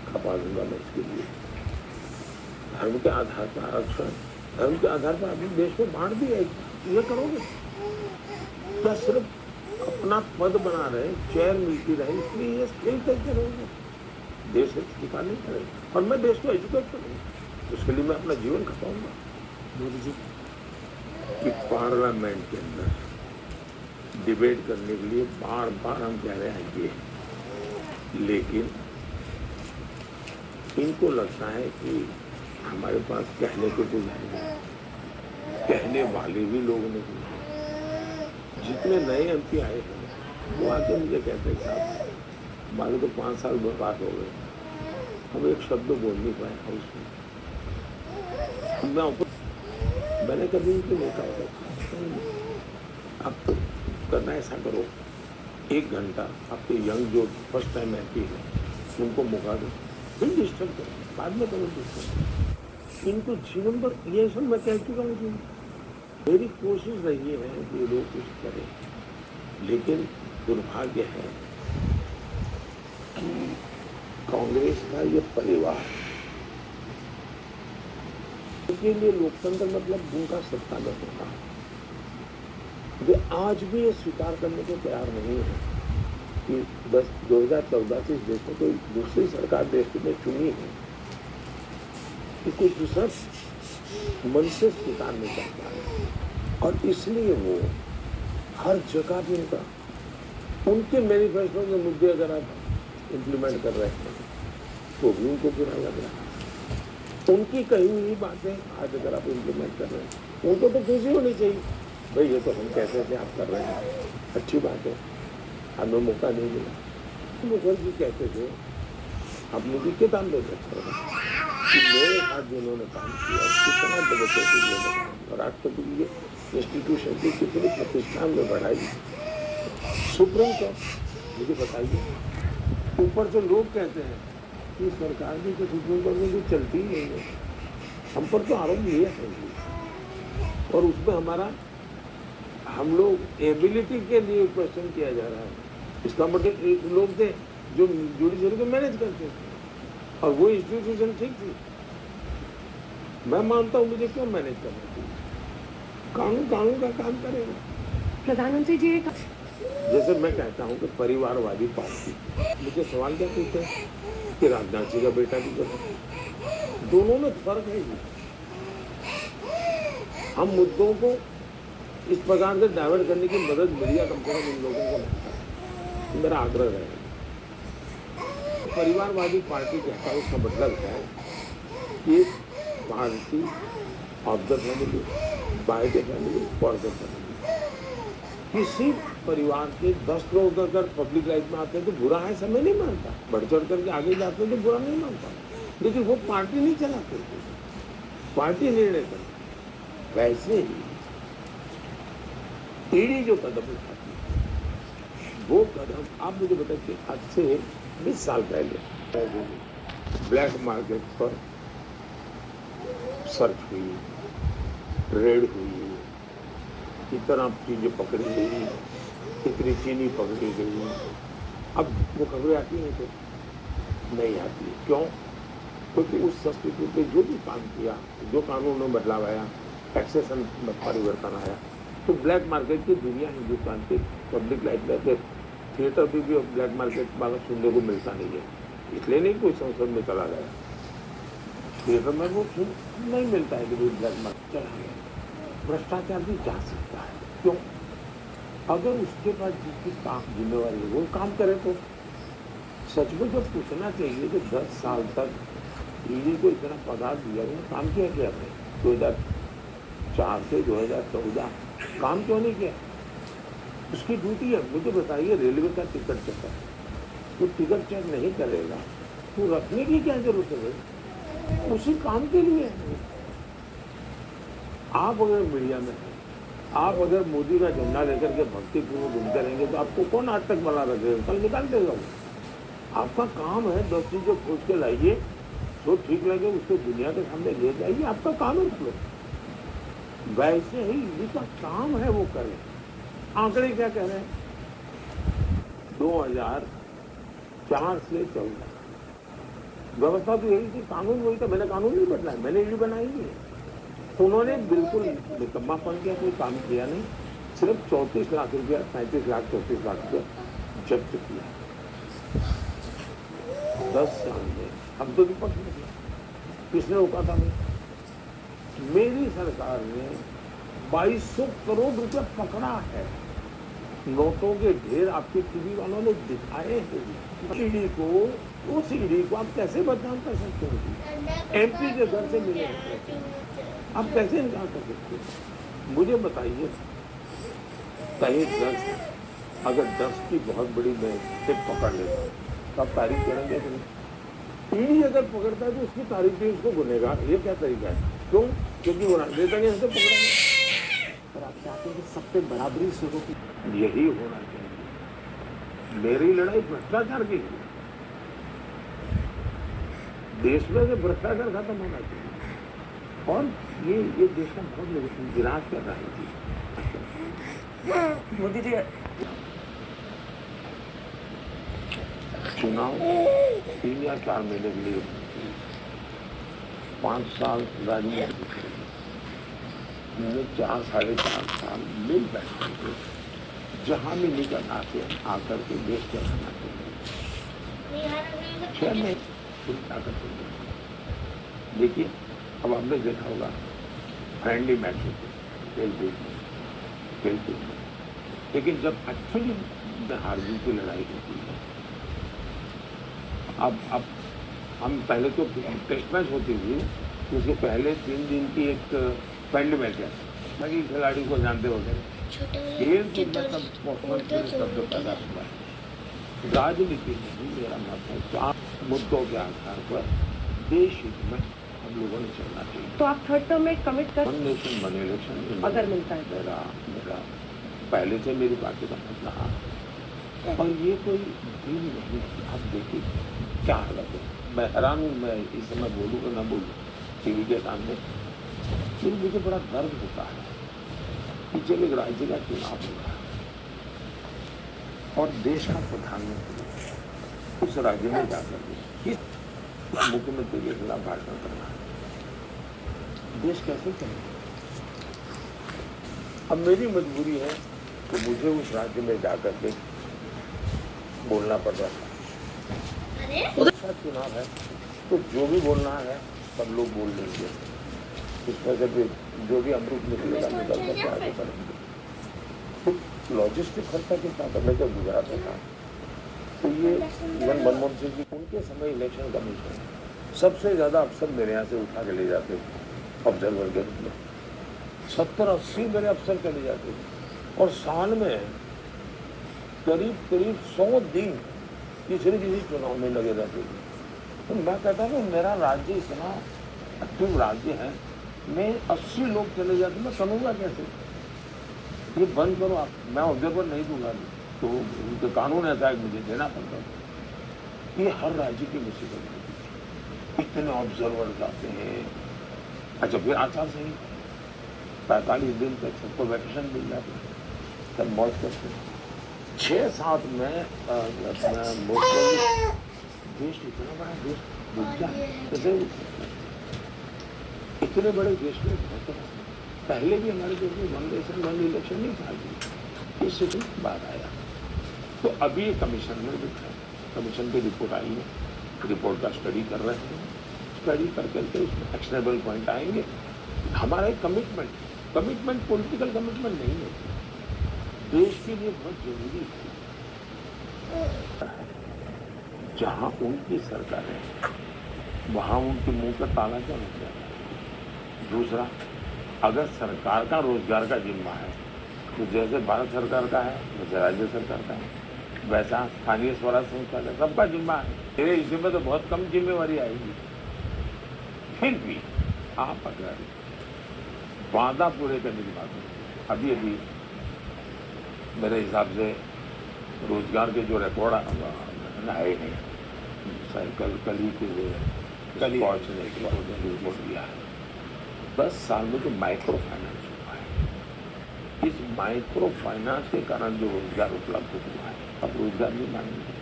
S1: खपा दूंगा मैं इसके लिए। धर्म के आधार पर आरक्षण, धर्म के आधार पर अपने देश को बांट दिया, ये करोगे क्या? सिर्फ अपना पद बना रहे, चेयर मिलती रहे, इसलिए ये स्किल करके रहोगे, देश से स्वीकार नहीं करेंगे। और मैं देश को एजुकेट करूंगा, उसके लिए मैं अपना जीवन खपाऊंगा। मोदी जी कि पार्लियामेंट के अंदर डिबेट करने के लिए बार बार हम कह रहे हैं ये, लेकिन इनको लगता है कि हमारे पास कहने को कुछ नहीं, कहने वाले भी लोग नहीं। जितने नए एमपी आए हैं वो आके मुझे कहते हैं साहब हमारे तो 5 साल बर्बाद हो गए, हम एक शब्द बोल नहीं पाए हाउस में। मैंने कभी उनको नहीं कहा आप तो करना ऐसा करो, 1 घंटा आपके यंग जो फर्स्ट टाइम एमपी है उनको मौका दो, फिर डिस्टर्ब करो, बाद में करो डिस्टर्ब। इनको जीवन पर ये सब मैं कह चुका हूँ कि मेरी कोशिश रही है कि लोग कुछ करें, लेकिन दुर्भाग्य है कि कांग्रेस का ये परिवार के लिए लोकतंत्र मतलब उनका सत्तागत होगा। वे आज भी ये स्वीकार करने को तैयार नहीं है कि 2014 से इस देश में कोई दूसरी सरकार देश में चुनी है कि कोई दूसरा मन से स्वीकार नहीं करता है, और इसलिए वो हर जगह भी उनके मैनिफेस्टो के मुद्दे अगर आप इम्प्लीमेंट कर रहे हैं तो भी उनको बुरा लग रहा है। उनकी कही हुई बातें आज अगर आप इम्प्लीमेंट कर रहे हैं उनको तो खुशी होनी चाहिए, भाई ये तो हम कहते थे आप कर रहे हैं, अच्छी बात है, हमें मौका नहीं मिला। मुखर्जी कहते थे आप मुझे किताब ले सकते हैं कि मेरे साथ जिन्होंने काम किया कितना डेमोक्रेसी में और राष्ट्रपति के इंस्टीट्यूशन की कितनी प्रतिष्ठान में बढ़ाई। सुप्रीम कोर्ट मुझे बताइए, ऊपर से लोग कहते हैं कि सरकार की तो सुप्रीम कोर्ट में भी चलती ही नहीं है, हम पर तो आरोप लिया है और उसमें हमारा हम लोग एबिलिटी के लिए क्वेश्चन किया जा रहा है। इसका मतलब एक लोग थे जो जुडिशरी को मैनेज करते थे और वो इंस्टीट्यूशन ठीक थी। मैं मानता हूँ मुझे क्यों मैनेज करना चाहिए, कानून का काम करेगा।
S3: प्रधानमंत्री जी
S1: जैसे मैं कहता हूँ कि परिवारवादी पार्टी, मुझे सवाल क्या पूछते हैं कि राजनाथ जी का बेटा भी कर, दोनों में फर्क है जी। हम मुद्दों को इस प्रकार से डाइवर्ट करने की मदद मीडिया कम से कम इन लोगों को मिलता है, मेरा आग्रह है। परिवारवादी पार्टी कहता है उसका मतलब है कि party of the family, by the family, for the family. किसी परिवार के 10 लोग अगर पब्लिक लाइफ में आते हैं तो बुरा है, ऐसा मैं नहीं मानता। बढ़ चढ़ करके आगे जाते हैं तो बुरा नहीं मानता, लेकिन वो पार्टी नहीं चलाते, पार्टी निर्णय करती। वैसे ही ईडी जो कदम उठाती है वो कदम, आप मुझे बताइए, आज से 20 साल पहले ब्लैक मार्केट पर सर्च हुई, रेड हुई, इतना चीजें पकड़ी गई, इतनी चीनी पकड़ी गई, अब वो खबरें आती हैं तो नहीं आती। क्यों? क्योंकि उस सब्सिट्यूट पे जो भी काम किया, जो कानून में बदलाव आया, टैक्सेशन में परिवर्तन आया, तो ब्लैक मार्केट की दुनिया हिंदुस्तान की पब्लिक लाइफ में थिएटर भी अब ब्लैक मार्केट वाला सुनने को मिलता नहीं है, इसलिए नहीं कोई संसद में चला गया। थिएटर में वो सुन नहीं मिलता है कि भाई ब्लैक मार्केट चला गया। भ्रष्टाचार भी जा सकता है, क्यों? अगर उसके पास जिसकी काम जिम्मेवारी है वो काम करे तो सच में जब पूछना चाहिए कि 10 साल तक ईडी को इतना पगार दिया, उन्होंने काम किया क्या है? 2004 से 2014 काम क्यों नहीं किया? उसकी ड्यूटी है। मुझे बताइए, रेलवे का टिकट चेक है, वो टिकट चेक नहीं करेगा तो रखने की क्या जरूरत है? उसी काम के लिए है। आप अगर मीडिया में हैं, आप अगर मोदी का झंडा लेकर के भक्तिपूर्वक घूमते रहेंगे तो आपको कौन आज तक बना रखेगा? कल निकाल देगा वो। आपका काम है 10 चीजें खोज के लाइए, जो ठीक लगे उसको दुनिया के सामने ले जाइए, आपका काम है। मतलब वैसे ही जिसका काम है वो करें। आंकड़े क्या कह रहे हैं? 2004 से 14 व्यवस्था तो यही थी, कानून वही था। मैंने कानून नहीं बदला है, मैंने ईडी बनाई है। उन्होंने बिल्कुल निकम्मापन किया, कोई काम किया नहीं। सिर्फ 34 लाख रुपया, 35 लाख 34 लाख रुपया जब्त किया 10 साल में। हम तो विपक्ष में थे, किसने रोका था? मेरी सरकार ने 2200 करोड़ रुपया पकड़ा है। नोटों के ढेर आपके टीवी वालों ने दिखाए हैं। ईडी को, उस ईडी को आप कैसे बदनाम कर सकते हो? एमपी के घर से मिले आप कैसे इनकार कर सकते हो? मुझे बताइए, कहीं 10 अगर 10 की बहुत बड़ी मैं टिप पकड़ लेता हूँ तो आप तारीफ करेंगे कि नहीं? ईडी अगर पकड़ता है तो उसकी तारीफ भी उसको गुनेगार, ये क्या तरीका है? क्यों? क्योंकि वो राजनेता के पकड़ा गया। पर आप चाहते हैं कि सब पे बराबरी से हो? यही होना चाहिए। मेरी लड़ाई भ्रष्टाचार की है। देश में से भ्रष्टाचार खत्म होना चाहिए। और ये देश का बहुत लोग विराज कर रहा है।
S3: मोदी जी
S1: चुनाव 3 या 4 महीने के लिए, 5 साल राजनीति करेगी। मैंने 4 साढ़े 4 साल मिल बैठे थे, जहां भी निकल आके आकर के देश चलाना चाहिए। 6 महीने पूरी ताकत हो गई। देखिए, अब आपने देखा होगा फ्रेंडली मैच होते खेलते, लेकिन जब एक्चुअली हार जीत की लड़ाई होती है, अब हम पहले तो टेस्ट मैच होती थी, उसके पहले 3 दिन की एक फ्रेंडली मैच है, बाकी खिलाड़ी को जानते होते खेल के मतलब शब्द पैदा हुआ है। राजनीति में भी मेरा मत है 4 मुद्दों के आधार पर देश हित में हम लोगों ने चलना चाहिए।
S3: तो आप थर्ड टर्म में कमिट कर
S1: नेशन वन इलेक्शन
S3: अगर मिलता है?
S1: मेरा पहले से मेरी पार्टी का मत रहा, और ये कोई डील नहीं। आप देखिए क्या हालत है। मैं हैरान हूँ, मैं इस समय बोलूँ कि ना बोलूँ टीवी के सामने, फिर मुझे बड़ा गर्व होता है कि जब एक राज्य का चुनाव होगा और देश का प्रधानमंत्री उस राज्य में जाकर के इस मुख्यमंत्री के खिलाफ भाषण करना, देश कैसे चलेगा? अब मेरी मजबूरी है कि मुझे उस राज्य में जाकर के बोलना पड़ रहा है। अच्छा चुनाव है तो जो भी बोलना है सब लोग बोल लेंगे, उसमें से भी जो भी अमृत निकलेगा निकल करके आगे बढ़ेंगे। तो लॉजिस्टिक खर्चा के साथ मैं जब गुजरात में था तो ये इवन मनमोहन सिंह जी, उनके समय इलेक्शन कमीशन सबसे ज्यादा अफसर मेरे यहाँ से उठा के ले जाते थे ऑब्जर्वर के रूप में। 70-80 मेरे अफसर चले जाते थे, और साल में करीब 100 दिन किसी चुनाव में लगे रहते थे। तो मैं कहता हूँ मेरा राज्य इतना एक्टिव राज्य है, मैं 80 लोग चले जाते, मैं करूँगा कैसे? ये बंद करो आप, मैं ऑब्जर्वर नहीं दूंगा, तो उनके कानून ऐसा है मुझे देना पड़ता है। ये हर राज्य की मुसीबत है, इतने ऑब्जर्वर जाते हैं। अच्छा, फिर आचार संहिता 45 दिन तक सबको वैकेशन मिल जाते हैं, सब मौज करते हैं। 6-7 में देश इतना बड़ा देश डूब जाए कैसे? इतने बड़े देश में पहले भी हमारे देश में वन नेशन वन इलेक्शन नहीं था, इससे बाद आया। तो अभी ये कमीशन में भी है, कमीशन की रिपोर्ट आई है, रिपोर्ट का स्टडी कर रहे हैं, स्टडी करके उसमें एक्शनेबल पॉइंट आएंगे। हमारा एक कमिटमेंट पॉलिटिकल कमिटमेंट नहीं है, देश के लिए बहुत जरूरी है। जहां उनकी सरकार है वहां उनके मुंह पर ताला क्या लग जाता है। दूसरा, अगर सरकार का रोजगार का जिम्मा है तो जैसे भारत सरकार का है वैसे राज्य सरकार का है, वैसा स्थानीय स्वराज संस्था का, सबका जिम्मा है। मेरे इसमें तो बहुत कम जिम्मेवारी आएगी। फिर भी आप अगर वादा पूरे करने की बात है, अभी मेरे हिसाब से रोजगार के जो रिकॉर्ड आए नहीं, साइकिल कल ही पहुंचने के बाद रिपोर्ट दिया है। 10 साल में जो माइक्रो फाइनेंस हुआ है, इस माइक्रो फाइनेंस के कारण जो रोजगार उपलब्ध हुआ है, अब रोजगार नहीं मांगेंगे।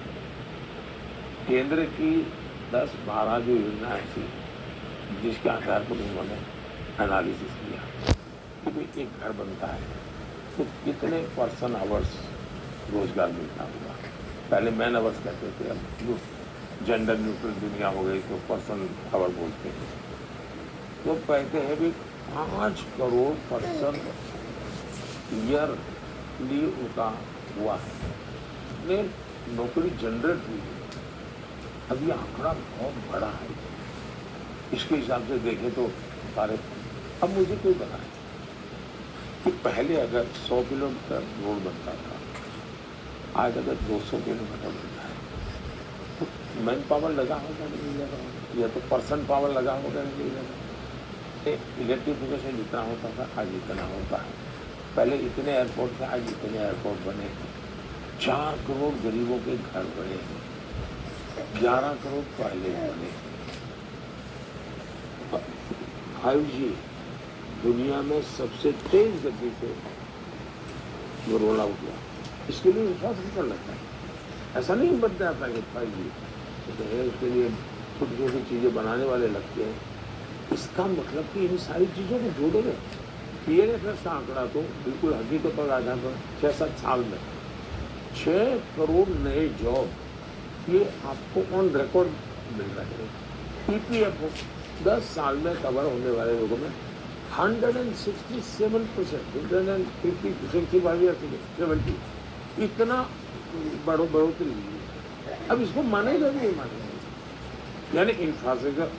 S1: केंद्र की 10-12 जो योजनाएं थी जिसके आधार पर उन्होंने एनालिसिस किया कि भाई एक घर बनता है तो कितने पर्सन आवर्स रोजगार मिलता होगा। पहले मैन आवर्स कहते थे, अब जेंडर न्यूट्रल दुनिया हो गई तो पर्सन आवर बोलते हैं। तो कहते हैं भी 5 करोड़ पर्सन ईयरली उनका हुआ है, नौकरी जनरेट हुई है। अब ये आंकड़ा बहुत बड़ा है, इसके हिसाब से देखें तो सारे। अब मुझे कोई बताए कि पहले अगर 100 किलोमीटर रोड बनता था, आज अगर 200 किलोमीटर बन जाए तो मैन पावर लगा होगा नहीं लगा, या तो पर्सन पावर लगा होगा नहीं लगा। इलेक्ट्रिफिकेशन जितना होता था आज इतना होता है। पहले इतने एयरपोर्ट थे, आज इतने एयरपोर्ट बने। 4 करोड़ गरीबों के घर बने, 11 करोड़ टॉयलेट बने। 5G दुनिया में सबसे तेज गति से वो रोल आउट हुआ, इसके लिए इंफ्रास्ट्रक्चर लगता है। ऐसा नहीं बन जाता कि 5G तो है, उसके लिए छोटी छोटी चीज़ें बनाने वाले लगते हैं। इसका मतलब कि इन सारी चीज़ों को जोड़ोगे। PLFS का आंकड़ा तो बिल्कुल हकीकत पर आधार पर 6-7 साल में 6 करोड़ नए जॉब, ये आपको ऑन रिकॉर्ड मिल रहे हैं। EPFO 10 साल में कवर होने वाले लोगों में 167% इतना बढ़ोतरी हुई है। अब इसको मानेगा नहीं मानेगा, यानी इंफ्रास्ट्रक्चर।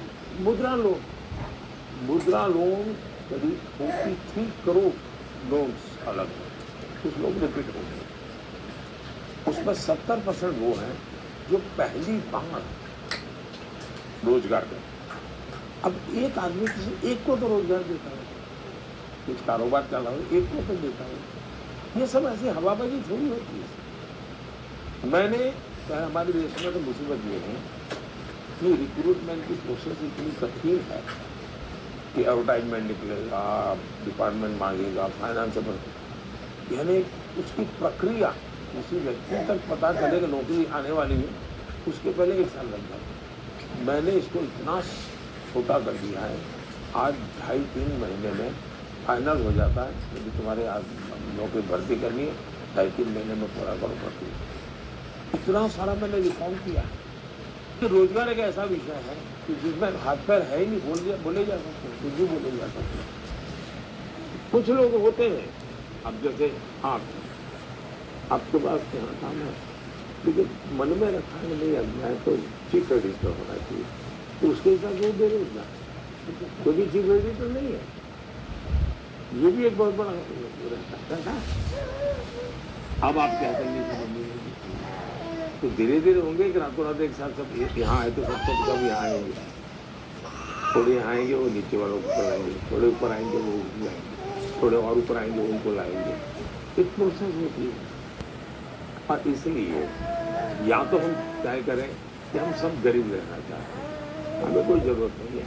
S1: मुद्रा लोन करीब 43 करोड़ लोन्स अलग है, कुछ लोग रिपीट हो गए। उसमें 70% वो हैं जो पहली बार रोजगार करते। अब एक आदमी किसी एक को तो रोजगार देता है, कुछ कारोबार चला हो एक को तो देता है। ये सब ऐसी हवाबाजी थोड़ी होती है। मैंने कहा हमारे देश में तो मुसीबत ये है कि रिक्रूटमेंट की प्रोसेस इतनी कठिन है कि एडवर्टाइजमेंट निकलेगा, डिपार्टमेंट मांगेगा, फाइनेंस, यानी उसकी प्रक्रिया किसी व्यक्ति तक पता चले कि नौकरी आने वाली है, उसके पहले 1 साल लग जाता है। मैंने इसको इतना छोटा कर दिया है, आज 2.5-3 महीने में फाइनल हो जाता है। यदि तुम्हारे आज नौकरी भर्ती करनी है 2.5-3 महीने में पूरा करो भर्ती। इतना सारा मैंने रिफॉर्म किया है कि रोजगार एक ऐसा विषय है कि जिसमें हाथ पैर है ही नहीं, बोले जा सकते, कुछ भी बोले जा सकते। कुछ लोग होते हैं, अब जैसे आपके पास यहाँ काम है लेकिन मन में रखा है नहीं, अब मैं तो चीफ रजिस्टर होना चाहिए, तो उसके हिसाब से बेरोजगार, क्योंकि चीफ रजिस्टर नहीं है। ये भी एक बहुत बड़ा रहता है। अब आप क्या करेंगे समझ, तो धीरे धीरे होंगे कि रातों रात एक साथ सब यहाँ आए तो सब यहाँ आएंगे, थोड़े यहाँ आएंगे वो नीचे वालों को लाएंगे, थोड़े ऊपर आएंगे वो लाएंगे, थोड़े और ऊपर आएंगे उनको लाएंगे। एक प्रोसेस होती है। और इसलिए या तो हम तय करें कि हम सब गरीब रहना चाहते हैं, हमें कोई ज़रूरत नहीं है।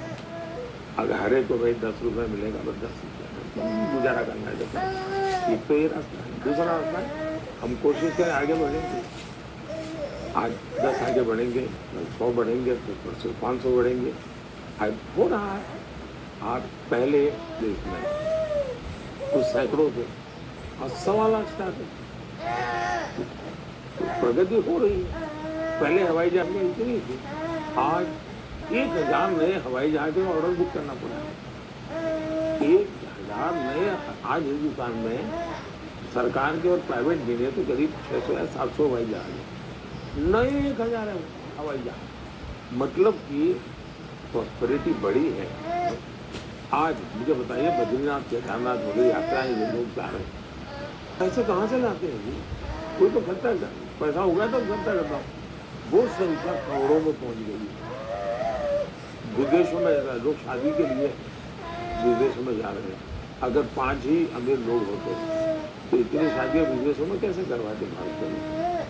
S1: अगर हर एक को भाई 10 रुपये मिलेगा बस 10 रुपये गुजारा करना है। एक तो ये रास्ता है। दूसरा रास्ता है हम कोशिश करें आगे बढ़ेंगे, आज 10 आगे बढ़ेंगे, 100 बढ़ेंगे, तो परसों 500 बढ़ेंगे। आज हो रहा है। आज पहले देश में कुछ सैकड़ों थे और 1.25 लाख स्टार्ट है। प्रगति हो रही है। पहले हवाई जहाज में इतनी थी, आज 1000 नए हवाई जहाज का ऑर्डर बुक करना पड़ा है। 1000 नए आज हिंदुस्तान में सरकार के और प्राइवेट गिने तो करीब 600 या 700 हवाई जहाज है, नए 1000 हवाई जहाज। मतलब कि प्रॉस्पेरिटी बड़ी है। आज मुझे बताइए, बद्रीनाथ केदारनाथ वगैरह यात्राएं जो लोग जा रहे हैं, पैसे कहाँ से लाते हैं जी? कोई तो खर्चा कर, पैसा होगा तो खर्चा करता हूँ। वो संख्या करोड़ों में पहुंच गई है। विदेशों में लोग शादी के लिए विदेशों में जा रहे हैं। अगर 5 ही अमीर लोग होते तो इतनी शादियां विदेशों में कैसे करवाते भारत में?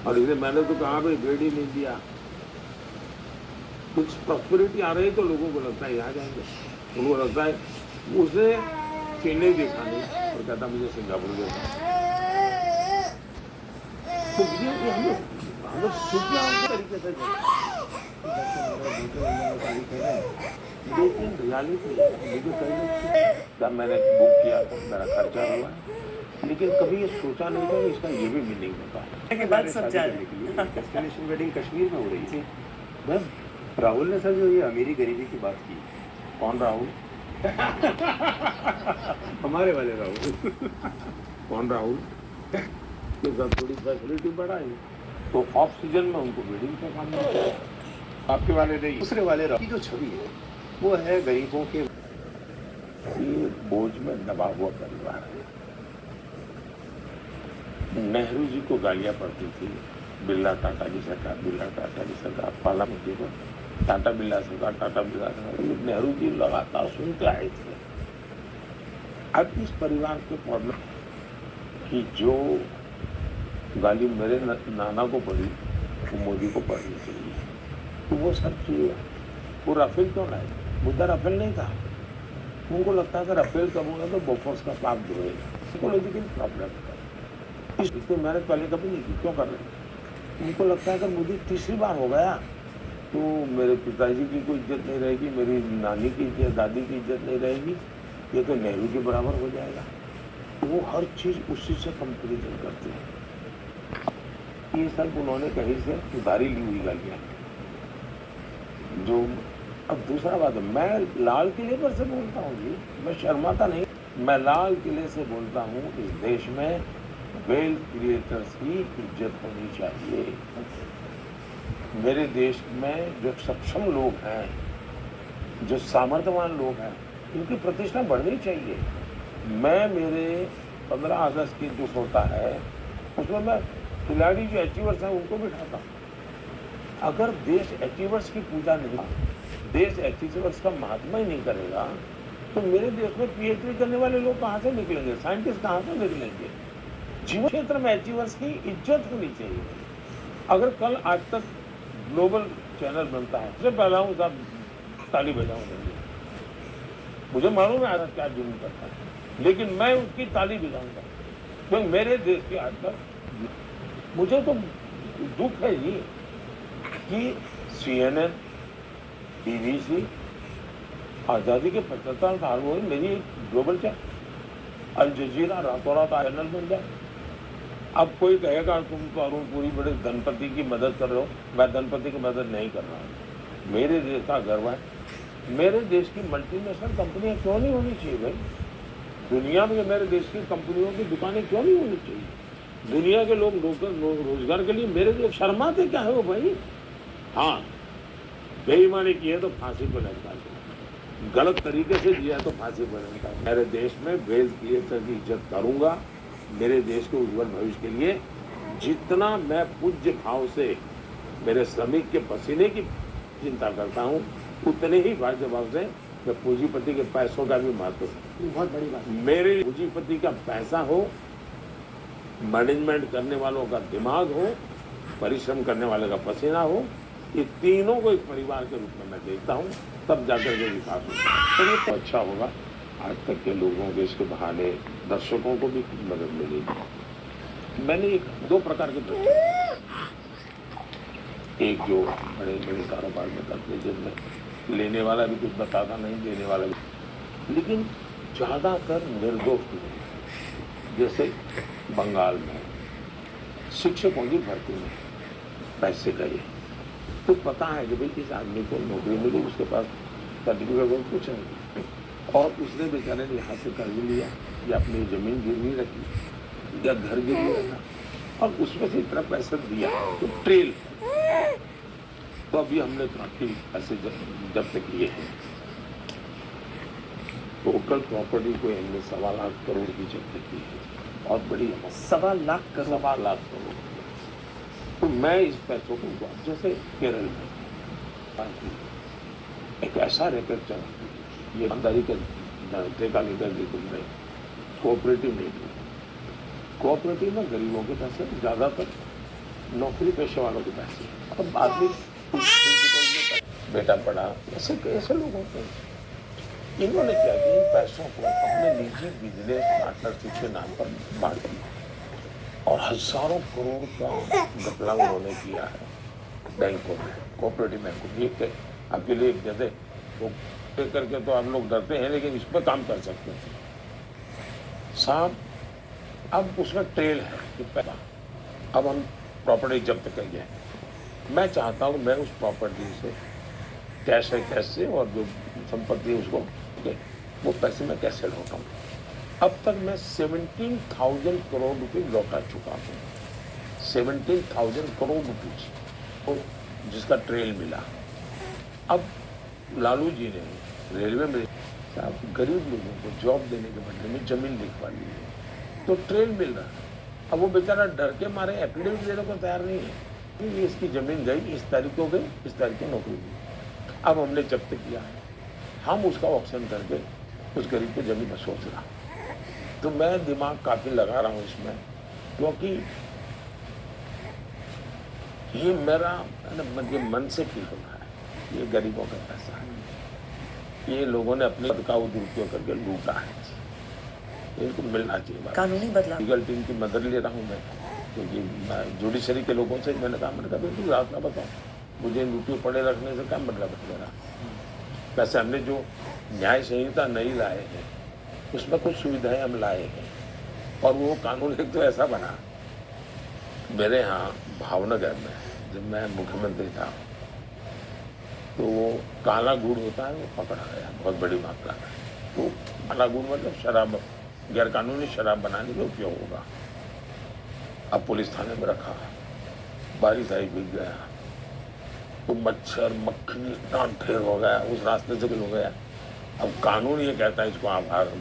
S1: और इसलिए मैंने तो कहा भाई भेड़ ही नहीं दिया। कुछ प्रॉस्पेरिटी आ रही तो लोगों को लगता है यहाँ जाएंगे, उनको लगता है उसे चेन्नई देखा नहीं और कहता मुझे सिंगापुर देखा। तो ये हम लोग सुविधा तरीके से लेकिन रियलिटी मुझे कहीं मैंने बुक किया तो मेरा खर्चा हुआ, लेकिन कभी ये सोचा नहीं था इसका ये भी मीनिंग होता है।
S2: बात सब जा रही है। डेस्टिनेशन वेडिंग कश्मीर में हो रही थी। बस राहुल ने सर जो ये अमीरी गरीबी की बात की।
S1: कौन राहुल?
S2: हमारे वाले राहुल।
S1: कौन राहुल? तो सब थोड़ी फैसिलिटी बढ़ाई तो ऑफ सीजन में उनको वेडिंग का काम मिलता है। आपके वाले नहीं,
S2: दूसरे वाले राहुल की जो छवि है वो है गरीबों के
S1: ये बोझ में दबा हुआ परिवार है। नेहरू जी को गालियां पड़ती थी, बिरला टाटा की सरकार, बिरला टाटा की सरकार, पार्लियामेंट को टाटा बिरला सरकार, टाटा बिरला सरकार। नेहरू जी लगातार सुनते आए थे। अब इस परिवार के प्रॉब्लम कि जो गाली मेरे नाना को पड़ी वो मोदी को पड़नी चाहिए, तो वो सब चीज वो राफेल क्यों लाए? मुद्दा राफेल नहीं था। उनको लगता है कि राफेल कब होगा तो बोफोर्स का पाप धोएगा। इकोलॉजिकल प्रॉब्लम है। इतनी मेहनत पहले कभी नहीं की, क्यों कर रहे? उनको लगता है कि मोदी तीसरी बार हो गया तो मेरे पिताजी की कोई इज्जत नहीं रहेगी, मेरी नानी की इज्जत, दादी की इज्जत नहीं रहेगी, ये तो नेहरू के बराबर हो जाएगा। वो हर चीज उसी से कंपेरिजन करते हैं। ये सब उन्होंने कहीं से उधारी ली हुई गालियां जो। अब दूसरा बात है, मैं लाल किले पर से बोलता हूँ जी, मैं शर्माता नहीं। मैं लाल किले से बोलता हूँ, इस देश में वेल्थ क्रिएटर्स की इज्जत होनी चाहिए। मेरे देश में जो सक्षम लोग हैं, जो सामर्थ्यवान लोग हैं, इनकी प्रतिष्ठा बढ़नी चाहिए। मैं मेरे 15 अगस्त की जो होता है उसमें मैं खिलाड़ी जो अचीवर्स हैं उनको बिठाता हूँ। अगर देश अचीवर्स की पूजा नहीं, देश अचीवर्स का महात्मा ही नहीं करेगा तो मेरे देश में पीएचडी करने वाले लोग कहाँ से निकलेंगे? साइंटिस्ट कहाँ से निकलेंगे? जीवन क्षेत्र में अचीवर्स की इज्जत होनी चाहिए। अगर कल आज तक ग्लोबल चैनल बनता है, सबसे पहला हूँ साहब ताली बजाऊंगा। मुझे मालूम है आज क्या जुनून करता है, लेकिन मैं उसकी ताली बजाऊंगा क्योंकि मेरे देश के आज तक। मुझे तो दुख है जी कि CNN, BBC आज़ादी के 75 साल हुए, मेरी एक ग्लोबल चैनल अल जजीरा रातों रात चैनल बन जाए। अब कोई कहेगा तुम तो अरुण पुरी बड़े धनपति की मदद कर रहे हो। मैं धनपति की मदद नहीं कर रहा हूँ। मेरे देश का गर्व है। मेरे देश की मल्टीनेशनल कंपनियां क्यों नहीं होनी चाहिए भाई? दुनिया में मेरे देश की कंपनियों की दुकानें क्यों नहीं होनी चाहिए? दुनिया के लोग रोजगार के लिए मेरे देश शर्माते क्या है वो भाई? हाँ, बेईमानी की है तो फांसी पर लटका दो, गलत तरीके से दिया तो फांसी पर लटका दो। मेरे देश में वेल्थ क्रिएटर की इज्जत करूंगा। मेरे देश के उज्जवल भविष्य के लिए जितना मैं पूज्य भाव से मेरे श्रमिक के पसीने की चिंता करता हूँ, उतने ही भाज्य भाव से मैं पूंजीपति के पैसों का भी महत्व।
S2: बहुत बड़ी बात।
S1: मेरे पूंजीपति का पैसा हो, मैनेजमेंट करने वालों का दिमाग हो, परिश्रम करने वाले का पसीना हो, ये तीनों को एक परिवार के रूप में मैं देखता हूँ, तब जाकर के विकास होगा। तो ये तो अच्छा होगा। आज तक के लोगों के इसके बहाने दर्शकों को भी मदद मिलेगी। मैंने दो प्रकार के दर्शक, एक जो बड़े बड़े कारोबार में करते जिनमें लेने वाला भी कुछ बताता नहीं, देने वाला भी, लेकिन ज़्यादातर निर्दोष लोग, जैसे बंगाल में शिक्षकों की भर्ती में पैसे गए, तो पता है कि भाई इस आदमी को नौकरी मिली, उसके पास सर्टिफिकेट और कुछ नहीं, और उसने बेचारे ने यहाँ से कर्ज लिया या अपनी जमीन गिरवी रखी या घर गिरवी रखा और उसमें से इतना पैसा दिया, तो ट्रेल। तो अभी हमने काफी पैसे जब्त किए हैं। टोटल प्रॉपर्टी को हमने 1.25 लाख करोड़ की जब्त की है, बहुत बड़ी अमाउंट।
S3: 1.25 लाख करोड़।
S1: 1.25 लाख करोड़। तो मैं इस पैसों को जैसे केरल में एक ऐसा रिकॉर्ड चला, ये ईमानदारी का टेका लेकर के तुमने कोऑपरेटिव नहीं किया। कोऑपरेटिव में गरीबों के पैसे, ज्यादातर नौकरी पेशे वालों के पैसे, अब आदमी बेटा पढ़ा, ऐसे कैसे लोग होते हैं। इन्होंने क्या किया, इन पैसों को अपने निजी बिजनेस पार्टनरशिप के नाम पर बांट दिया और हजारों करोड़ का घपला उन्होंने किया है बैंकों में, कोऑपरेटिव बैंकों में। आपके लिए जैसे वो पे करके तो आप लोग डरते हैं, लेकिन इस पर काम कर सकते हैं साहब। अब उसमें ट्रेल है कि पहला, अब हम प्रॉपर्टी जब्त कर गए। मैं चाहता हूँ मैं उस प्रॉपर्टी से कैश है, कैश से, और जो संपत्ति है उसको वो पैसे मैं कैसे लौटाऊँ। अब तक मैं 17,000 करोड़ रुपए लौटा चुका हूँ, 17,000 करोड़ रुपीज, तो जिसका ट्रेल मिला। अब लालू जी ने रेलवे में साहब गरीब लोगों को जॉब देने के बदले में जमीन लिखवा ली है, तो ट्रेल मिल रहा है। अब वो बेचारा डर के मारे एफिडेविट देने को तैयार नहीं है कि ये इसकी जमीन गई, इस तारीख को गई, इस तारीख को नौकरी मिली। अब हमने जब्त किया है, हम उसका ऑप्शन करके उस गरीब को जमीन में सोच रहा। तो मैं दिमाग काफी लगा रहा हूँ इसमें, क्योंकि ये मेरा मन से फील हो रहा है, ये गरीबों का पैसा है, ये लोगों ने अपने पद का दुरुपयोग करके लूटा है, इनको मिलना चाहिए।
S3: कानूनी बदलाव,
S1: लीगल टीम की मदद ले रहा हूँ मैं, क्योंकि जुडिशरी के लोगों से मैंने कहा, मैंने कहा बिल्कुल रात ना बताओ, मुझे ड्यूटी पड़े रखने से क्या मतलब है मेरा। वैसे हमने जो न्याय संहिता नहीं लाए हैं उसमें कुछ सुविधाएं हम लाए हैं, और वो कानून एक तो ऐसा बना। मेरे यहाँ भावनगर में जब मैं मुख्यमंत्री था, तो वो काला गुड़ होता है, वो पकड़ा गया बहुत बड़ी मात्रा में। तो काला गुड़ मतलब शराब, गैर कानूनी शराब बनाने के उपयोग होगा। अब पुलिस थाने में रखा, बारिश आई, भीग गया, तो मच्छर मक्खी इतना ढेर हो गया, उस रास्ते से भी हो गया। अब कानून ये कहता है इसको आप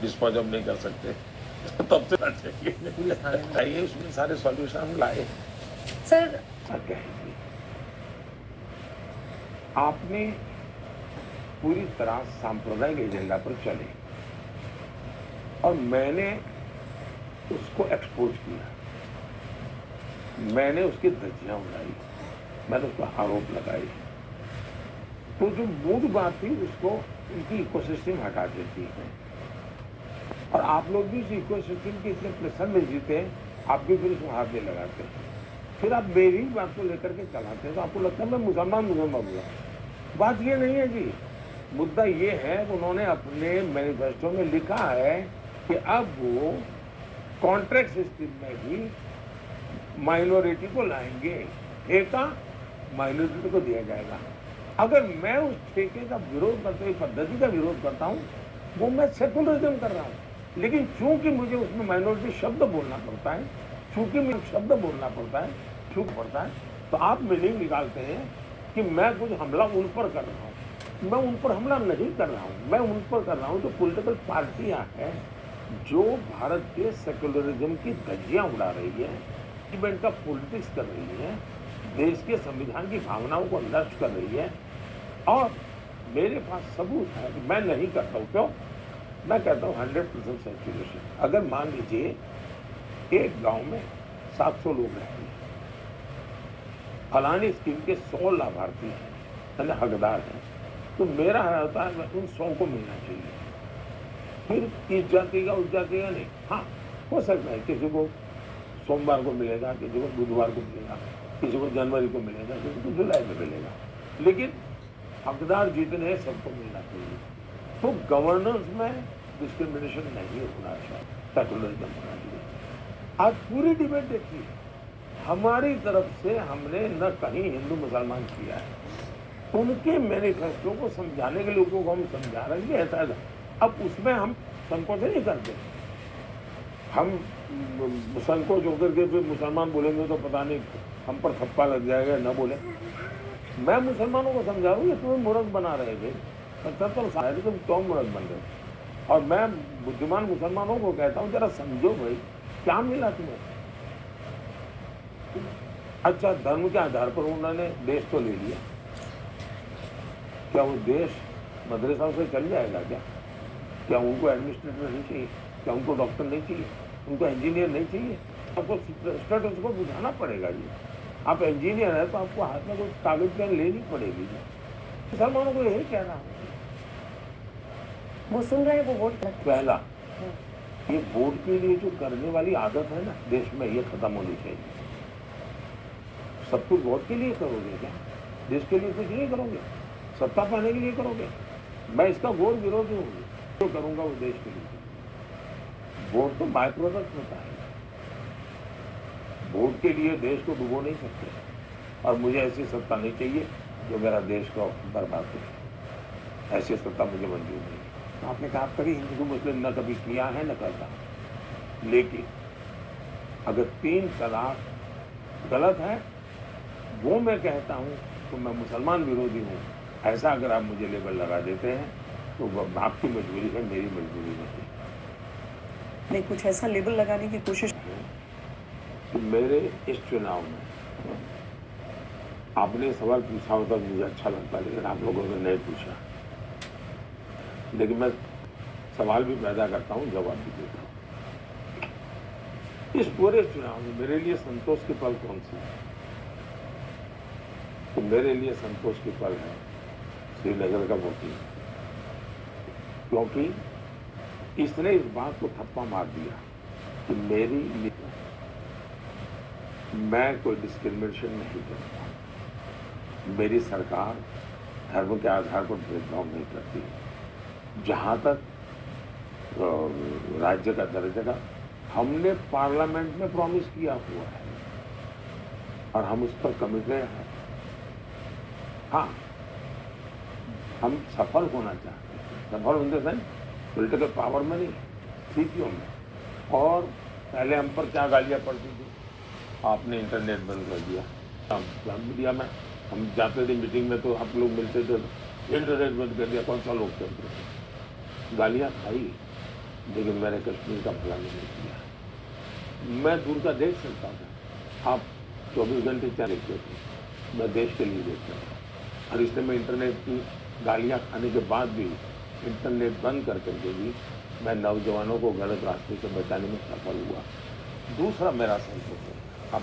S1: डिस्पोज नहीं कर सकते, तो तब से चाहिए उसमें सारे सॉल्यूशन हम लाए।
S3: सर
S1: आपने पूरी तरह सांप्रदायिक एजेंडा पर चले और मैंने उसको एक्सपोज किया, मैंने उसकी धज्जियां उड़ाई, मैंने उसको आरोप लगाए। तो जो मूल बात थी उसको उनकी इकोसिस्टम हटा देती है, और आप लोग भी इस इकोसिस्टम के इतने प्रेशर में जीते हैं, आप भी फिर उसमें हाथ में लगाते हैं, फिर आप मेरी बात को लेकर के चलाते हैं, तो आपको लगता है मैं मुसलमान हुआ। बात ये नहीं है जी, मुद्दा ये है कि उन्होंने अपने मैनिफेस्टो में लिखा है कि अब वो कॉन्ट्रैक्ट सिस्टम में भी माइनॉरिटी को लाएंगे, ठेका माइनॉरिटी को दिया जाएगा। अगर मैं उस ठेके का विरोध करते हुए पद्धति का विरोध करता हूँ, वो मैं सेकुलरिज्म कर रहा हूँ। लेकिन चूंकि मुझे उसमें माइनॉरिटी शब्द बोलना पड़ता है, चूंकि मुझे शब्द बोलना पड़ता है, छूट पड़ता है, तो आप मीनिंग निकालते हैं कि मैं कुछ हमला उन पर कर रहा हूँ। मैं उन पर हमला नहीं कर रहा हूँ, मैं उन पर कर रहा हूँ जो पॉलिटिकल पार्टियां हैं, जो भारत के सेकुलरिज्म की धज्जियां उड़ा रही है, इवेंट का पॉलिटिक्स कर रही है, देश के संविधान की भावनाओं को नष्ट कर रही है। और मेरे पास सबूत है कि मैं नहीं करता हूँ। क्यों? मैं कहता हूँ 100% सेचुरेशन। अगर मान लीजिए एक गांव में 700 लोग रहते हैं, फलानी स्कीम के 100 लाभार्थी हैं, यानी हकदार हैं, तो मेरा होता है उन 100 को मिलना चाहिए। फिर इस जाति का उस जाति का नहीं, हाँ हो सकता है किसी को सोमवार को मिलेगा, किसी को बुधवार को मिलेगा, किसी को जनवरी को मिलेगा, किसी को जुलाई में मिलेगा, लेकिन हकदार जितने हैं सबको मिलना चाहिए। तो गवर्नेंस में डिस्क्रिमिनेशन नहीं होना चाहिए, सेकुलरिज्म होना चाहिए। आज पूरी डिबेट देखिए, हमारी तरफ से हमने न कहीं हिंदू मुसलमान किया है। उनके मैनिफेस्टो को समझाने के लोगों को हम समझा रहे हैं कि ऐसा है। अब उसमें हम संकोच नहीं करते। हम संकोच होकर के फिर मुसलमान बोलेंगे तो पता नहीं हम पर थप्पा लग जाएगा, न बोले। मैं मुसलमानों को समझा रहा हूँ, ये तुम्हें मूर्ख बना रहे थे 75 साल तुम क्यों मूर्ख बन रहे हो। और मैं बुद्धिमान मुसलमानों को कहता हूँ जरा समझो भाई क्या मिला तुम्हें। अच्छा, धर्म के आधार पर उन्होंने देश तो ले लिया, क्या वो देश मदरसा से चल जाएगा क्या? क्या उनको एडमिनिस्ट्रेटर नहीं चाहिए? क्या उनको डॉक्टर नहीं चाहिए? उनको इंजीनियर नहीं चाहिए? आपको स्टेटस को बुझाना पड़ेगा। ये आप इंजीनियर है तो आपको हाथ में कोई कागज पेन लेनी पड़ेगी। मुसलमानों को यही कहना है।
S3: वो सुन रहे हैं, वो वोट
S1: पहला, ये वोट के लिए जो करने वाली आदत है ना देश में, ये खत्म होनी चाहिए। सब कुछ वोट के लिए करोगे क्या? देश के लिए कुछ नहीं करोगे? सत्ता पाने के लिए करोगे? मैं इसका घोर विरोधी हूँ। जो करूंगा वो देश के लिए। वोट तो बाय प्रोडक्ट होता है। वोट के लिए देश को डुबो नहीं सकते। और मुझे ऐसी सत्ता नहीं चाहिए जो मेरा देश को बर्बाद करे। ऐसी सत्ता मुझे मंजूर नहीं है।
S3: आपने कहा आप कभी
S1: हिंदू मुस्लिम न कभी किया है न करता। लेकिन अगर 3 तलाक गलत है वो मैं कहता हूँ तो मैं मुसलमान विरोधी हूँ। ऐसा अगर आप मुझे लेबल लगा देते हैं तो वह आपकी मजबूरी है, मेरी मजबूरी नहीं।
S3: नहीं, कुछ ऐसा लेबल लगाने की कोशिश
S1: कि मेरे इस चुनाव में आपने सवाल पूछा होता मुझे अच्छा लगता, लेकिन आप लोगों ने नहीं पूछा। लेकिन मैं सवाल भी पैदा करता हूँ, जवाब भी देता हूँ। इस पूरे चुनाव में मेरे लिए संतोष के पल कौन सी है? तो मेरे लिए संतोष के पल है श्रीनगर का वोटिंग। क्योंकि इसने इस बात को ठप्पा मार दिया कि मैं कोई डिस्क्रिमिनेशन नहीं करता। मेरी सरकार धर्म के आधार पर भेदभाव नहीं करती। जहां तक राज्य का दर्जा का हमने पार्लियामेंट में प्रॉमिस किया हुआ है और हम उस पर कमिटेड हैं। हाँ, हम सफल होना चाहते हैं। सफल होने से पॉलिटिकल पावर में नहीं, स्थितियों में। और पहले हम पर क्या गालियां पड़ती थी, आपने इंटरनेट बंद कर दिया। मीडिया में हम जाते थे मीटिंग में तो आप लोग मिलते थे, इंटरनेट बंद कर दिया। कौन सा लोकतंत्र? गालियां खाई, लेकिन मैंने कश्मीर का भला नहीं किया। मैं दूर का देख सकता था, आप 24 घंटे क्या देखते थे, मैं देश के लिए देखता था। और इसलिए मैं इंटरनेट की गालियां खाने के बाद भी, इंटरनेट बंद कर करके भी मैं नौजवानों को गलत रास्ते से बचाने में सफल हुआ। दूसरा मेरा संतोष है, अब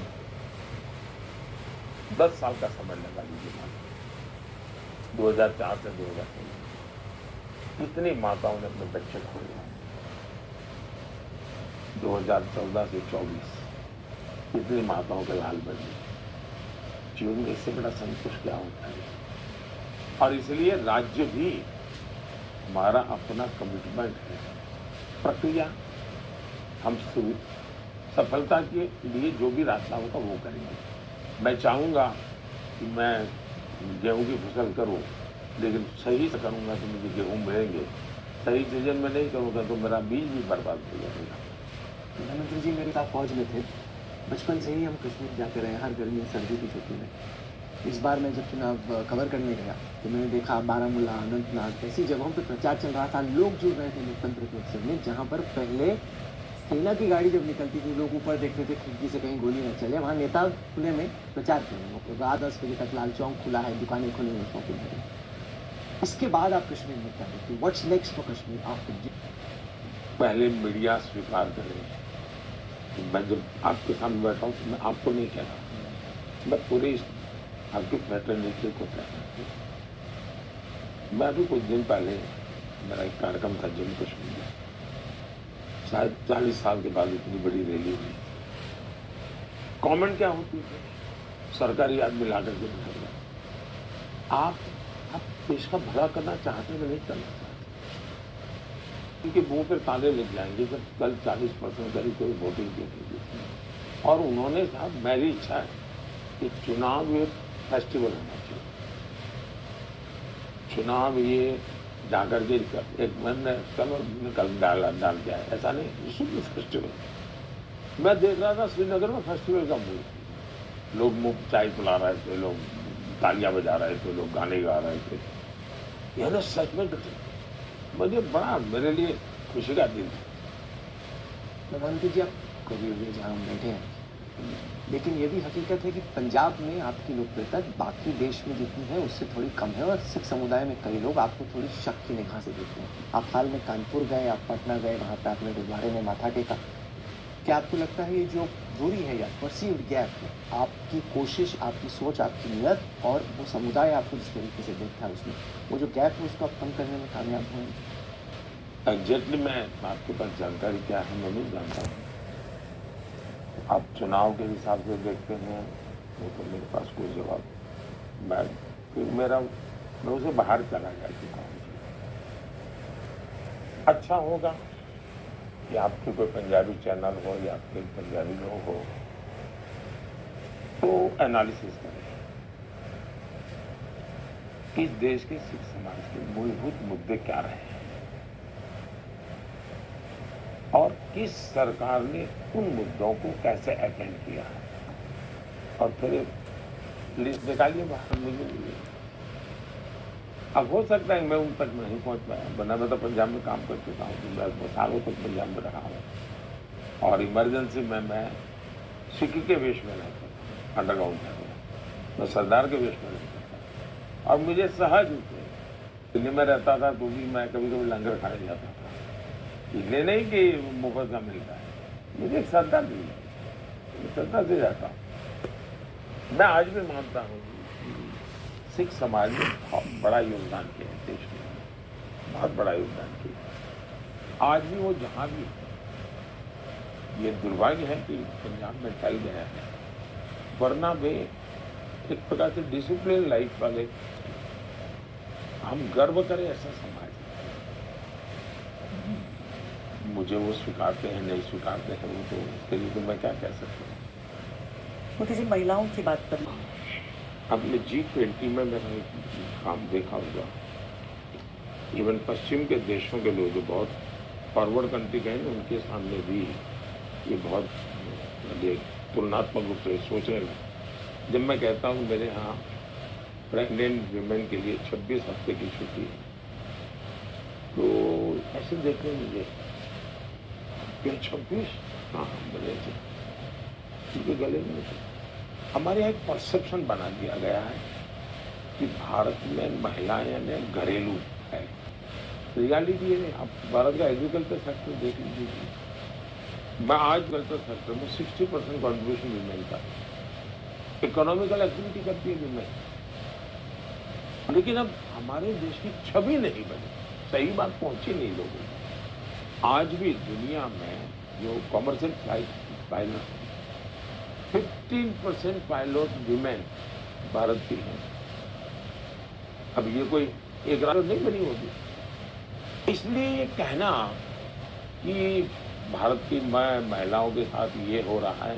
S1: 10 साल का समय लगा लीजिए, 2004 से 2016 कितनी माताओं ने अपने बच्चे खोए। 2014 से 24 कितनी माताओं के लाल बने। जीवन में इससे बड़ा संतोष क्या होता है? और इसलिए राज्य भी हमारा अपना कमिटमेंट है। प्रक्रिया हम सफलता के लिए जो भी रास्ता होगा वो करेंगे। मैं चाहूँगा कि मैं गेहूं की फसल करूं, लेकिन सही से करूंगा तो मुझे गेहूं मिलेंगे। सही सीजन में नहीं करूंगा तो मेरा बीज भी बर्बाद हो जाएगा।
S4: प्रधानमंत्री जी मेरे साथ फौज में थे, बचपन से ही हम कश्मीर जाते रहे, हर गर्मी सर्दी की छुट्टी में। इस बार मैं जब चुनाव कवर करने गया तो मैंने देखा बारामूला, अनंतनाग ऐसी जगहों पे प्रचार चल रहा था। लोग जुड़ रहे थे लोकतंत्र के उत्सव में, जहाँ पर पहले सेना की गाड़ी जब निकलती थी लोग ऊपर देखते थे खिड़की से कहीं गोली न चले। वहाँ नेता खुले में प्रचार कर रहे हैं। रात 10 बजे तक लाल चौक खुला है, दुकानें खुली हुई शॉपिंग करें। इसके बाद आप कश्मीर में क्या देखते हैं? What's next for Kashmir after?
S1: पहले मीडिया स्वीकार करें कि मैं जब आपके सामने बैठा हूँ तो मैं आपको नहीं कह रहा, मैं पूरी आपकी फ्रेटर्निटी को कह रहा हूँ। मैं अभी कुछ दिन पहले मेरा एक कार्यक्रम था जम्मू कश्मीर में, शायद 40 साल के बाद इतनी बड़ी रैली हुई। कमेंट क्या होती है? सरकारी आदमी ला करके बैठा गया। आप देश का भला करना चाहते हैं, नहीं करना चाहते। उनके मुंह पर ताले लग जाएंगे जब कल 40% करीब कोई वोटिंग की नहीं। और उन्होंने कहा मेरी इच्छा है कि चुनाव एक फेस्टिवल होना चाहिए। चुनाव ये जाकर के एक मन कलर निकल डाल जाए, ऐसा नहीं, शुद्ध फेस्टिवल। मैं देख रहा था श्रीनगर में फेस्टिवल का मूड, लोग मुफ्त चाय पिला रहे थे, लोग तालियां बजा रहे थे, लोग गाने गा रहे थे। यह ना सच में मुझे बड़ा, मेरे लिए खुशी का दिन था।
S4: प्रधानमंत्री जी, आप कभी हुए जहाँ हम बैठे हैं, लेकिन ये भी हकीकत है कि पंजाब में आपकी लोकप्रियता बाकी देश में जितनी है उससे थोड़ी कम है, और सिख समुदाय में कई लोग आपको थोड़ी शक की निगाह से देखते हैं। आप हाल में कानपुर गए, आप पटना गए, वहाँ पर आपने गुरुद्वारे में माथा टेका। क्या आपको लगता है ये जो दूरी है या परसीव्ड गैप है, आपकी कोशिश, आपकी सोच, आपकी नीयत और वो समुदाय आपको जिस तरीके से देखता है उसमें, वो जो गैप है उसको आप कम करने में कामयाब हुए?
S1: एग्जैक्टली मैं आपके पास जानकारी क्या है मैं नहीं जानता हूँ। आप चुनाव के हिसाब से देखते हैं वो तो मेरे पास कोई जवाब, मैं उसे बाहर चला जा चुका हूँ। अच्छा होगा कि आपके कोई पंजाबी चैनल हो या आपके पंजाबी लोग हो तो एनालिसिस करें कि देश के सिख समाज के मूलभूत मुद्दे क्या रहे हैं और किस सरकार ने उन मुद्दों को कैसे अटेंड किया है, और फिर लिस्ट निकालिए बाहर मुझे। अब हो सकता है मैं उन तक नहीं पहुंच पाया, वरना मैं तो पंजाब में काम कर चुका हूँ, मैं सालों तक पंजाब में रहा हूँ, और इमरजेंसी में मैं सिक्की के वेश में रहता था, अंडरग्राउंड था, मैं सरदार के वेश में रहता था, और मुझे सहज थे। दिल्ली में रहता था तो भी मैं कभी कभी लंगर खाने जाता था, इसलिए नहीं कि मुफ्त का मिलता है, मुझे एक श्रद्धा दी, श्रद्धा से जाता हूँ। मैं आज भी मानता हूँ सिख समाज ने बहुत बड़ा योगदान किया है देश में, बहुत बड़ा योगदान किया। आज भी वो जहाँ भी है, ये दुर्भाग्य है कि पंजाब में फैल गया है, वरना वे एक प्रकार से डिसिप्लिन लाइफ वाले, हम गर्व करें ऐसा समाज है। मुझे वो स्वीकारते हैं नहीं स्वीकारते हैं वो तो उसके लिए तो मैं क्या कह सकता हूँ।
S3: मोदी जी, महिलाओं की बात करें,
S1: आपने G20 में मैंने एक काम देखा होगा, इवन पश्चिम के देशों के लोग जो बहुत फॉरवर्ड कंट्री गए ना, उनके सामने भी ये बहुत तुलनात्मक रूप से सोचने लगे। जब मैं कहता हूँ मेरे यहाँ प्रेग्नेंट वीमेन के लिए 26 हफ्ते की छुट्टी है, तो ऐसे देखने मुझे 26 हाँ बड़े से उनके गले में हमारे यहाँ एक परसेप्शन बना दिया गया है कि भारत में महिलाएं ने घरेलू है। रियलिटी ये नहीं, आप भारत का एग्रीकल्चर सेक्टर देख लीजिए, मैं आज एग्रीकल्चर सेक्टर में 60% कॉन्ट्रीब्यूशन वीमेन का, इकोनॉमिकल एक्टिविटी करती है वीमेन, लेकिन अब हमारे देश की छवि नहीं बनी, सही बात पहुंची नहीं लोगों को। आज भी दुनिया में जो commercial flight pilot 15% pilot women Bharat की हैं। अब ये कोई एक रात नहीं बनी होगी, इसलिए ये कहना कि भारत की महिलाओं के साथ ये हो रहा है,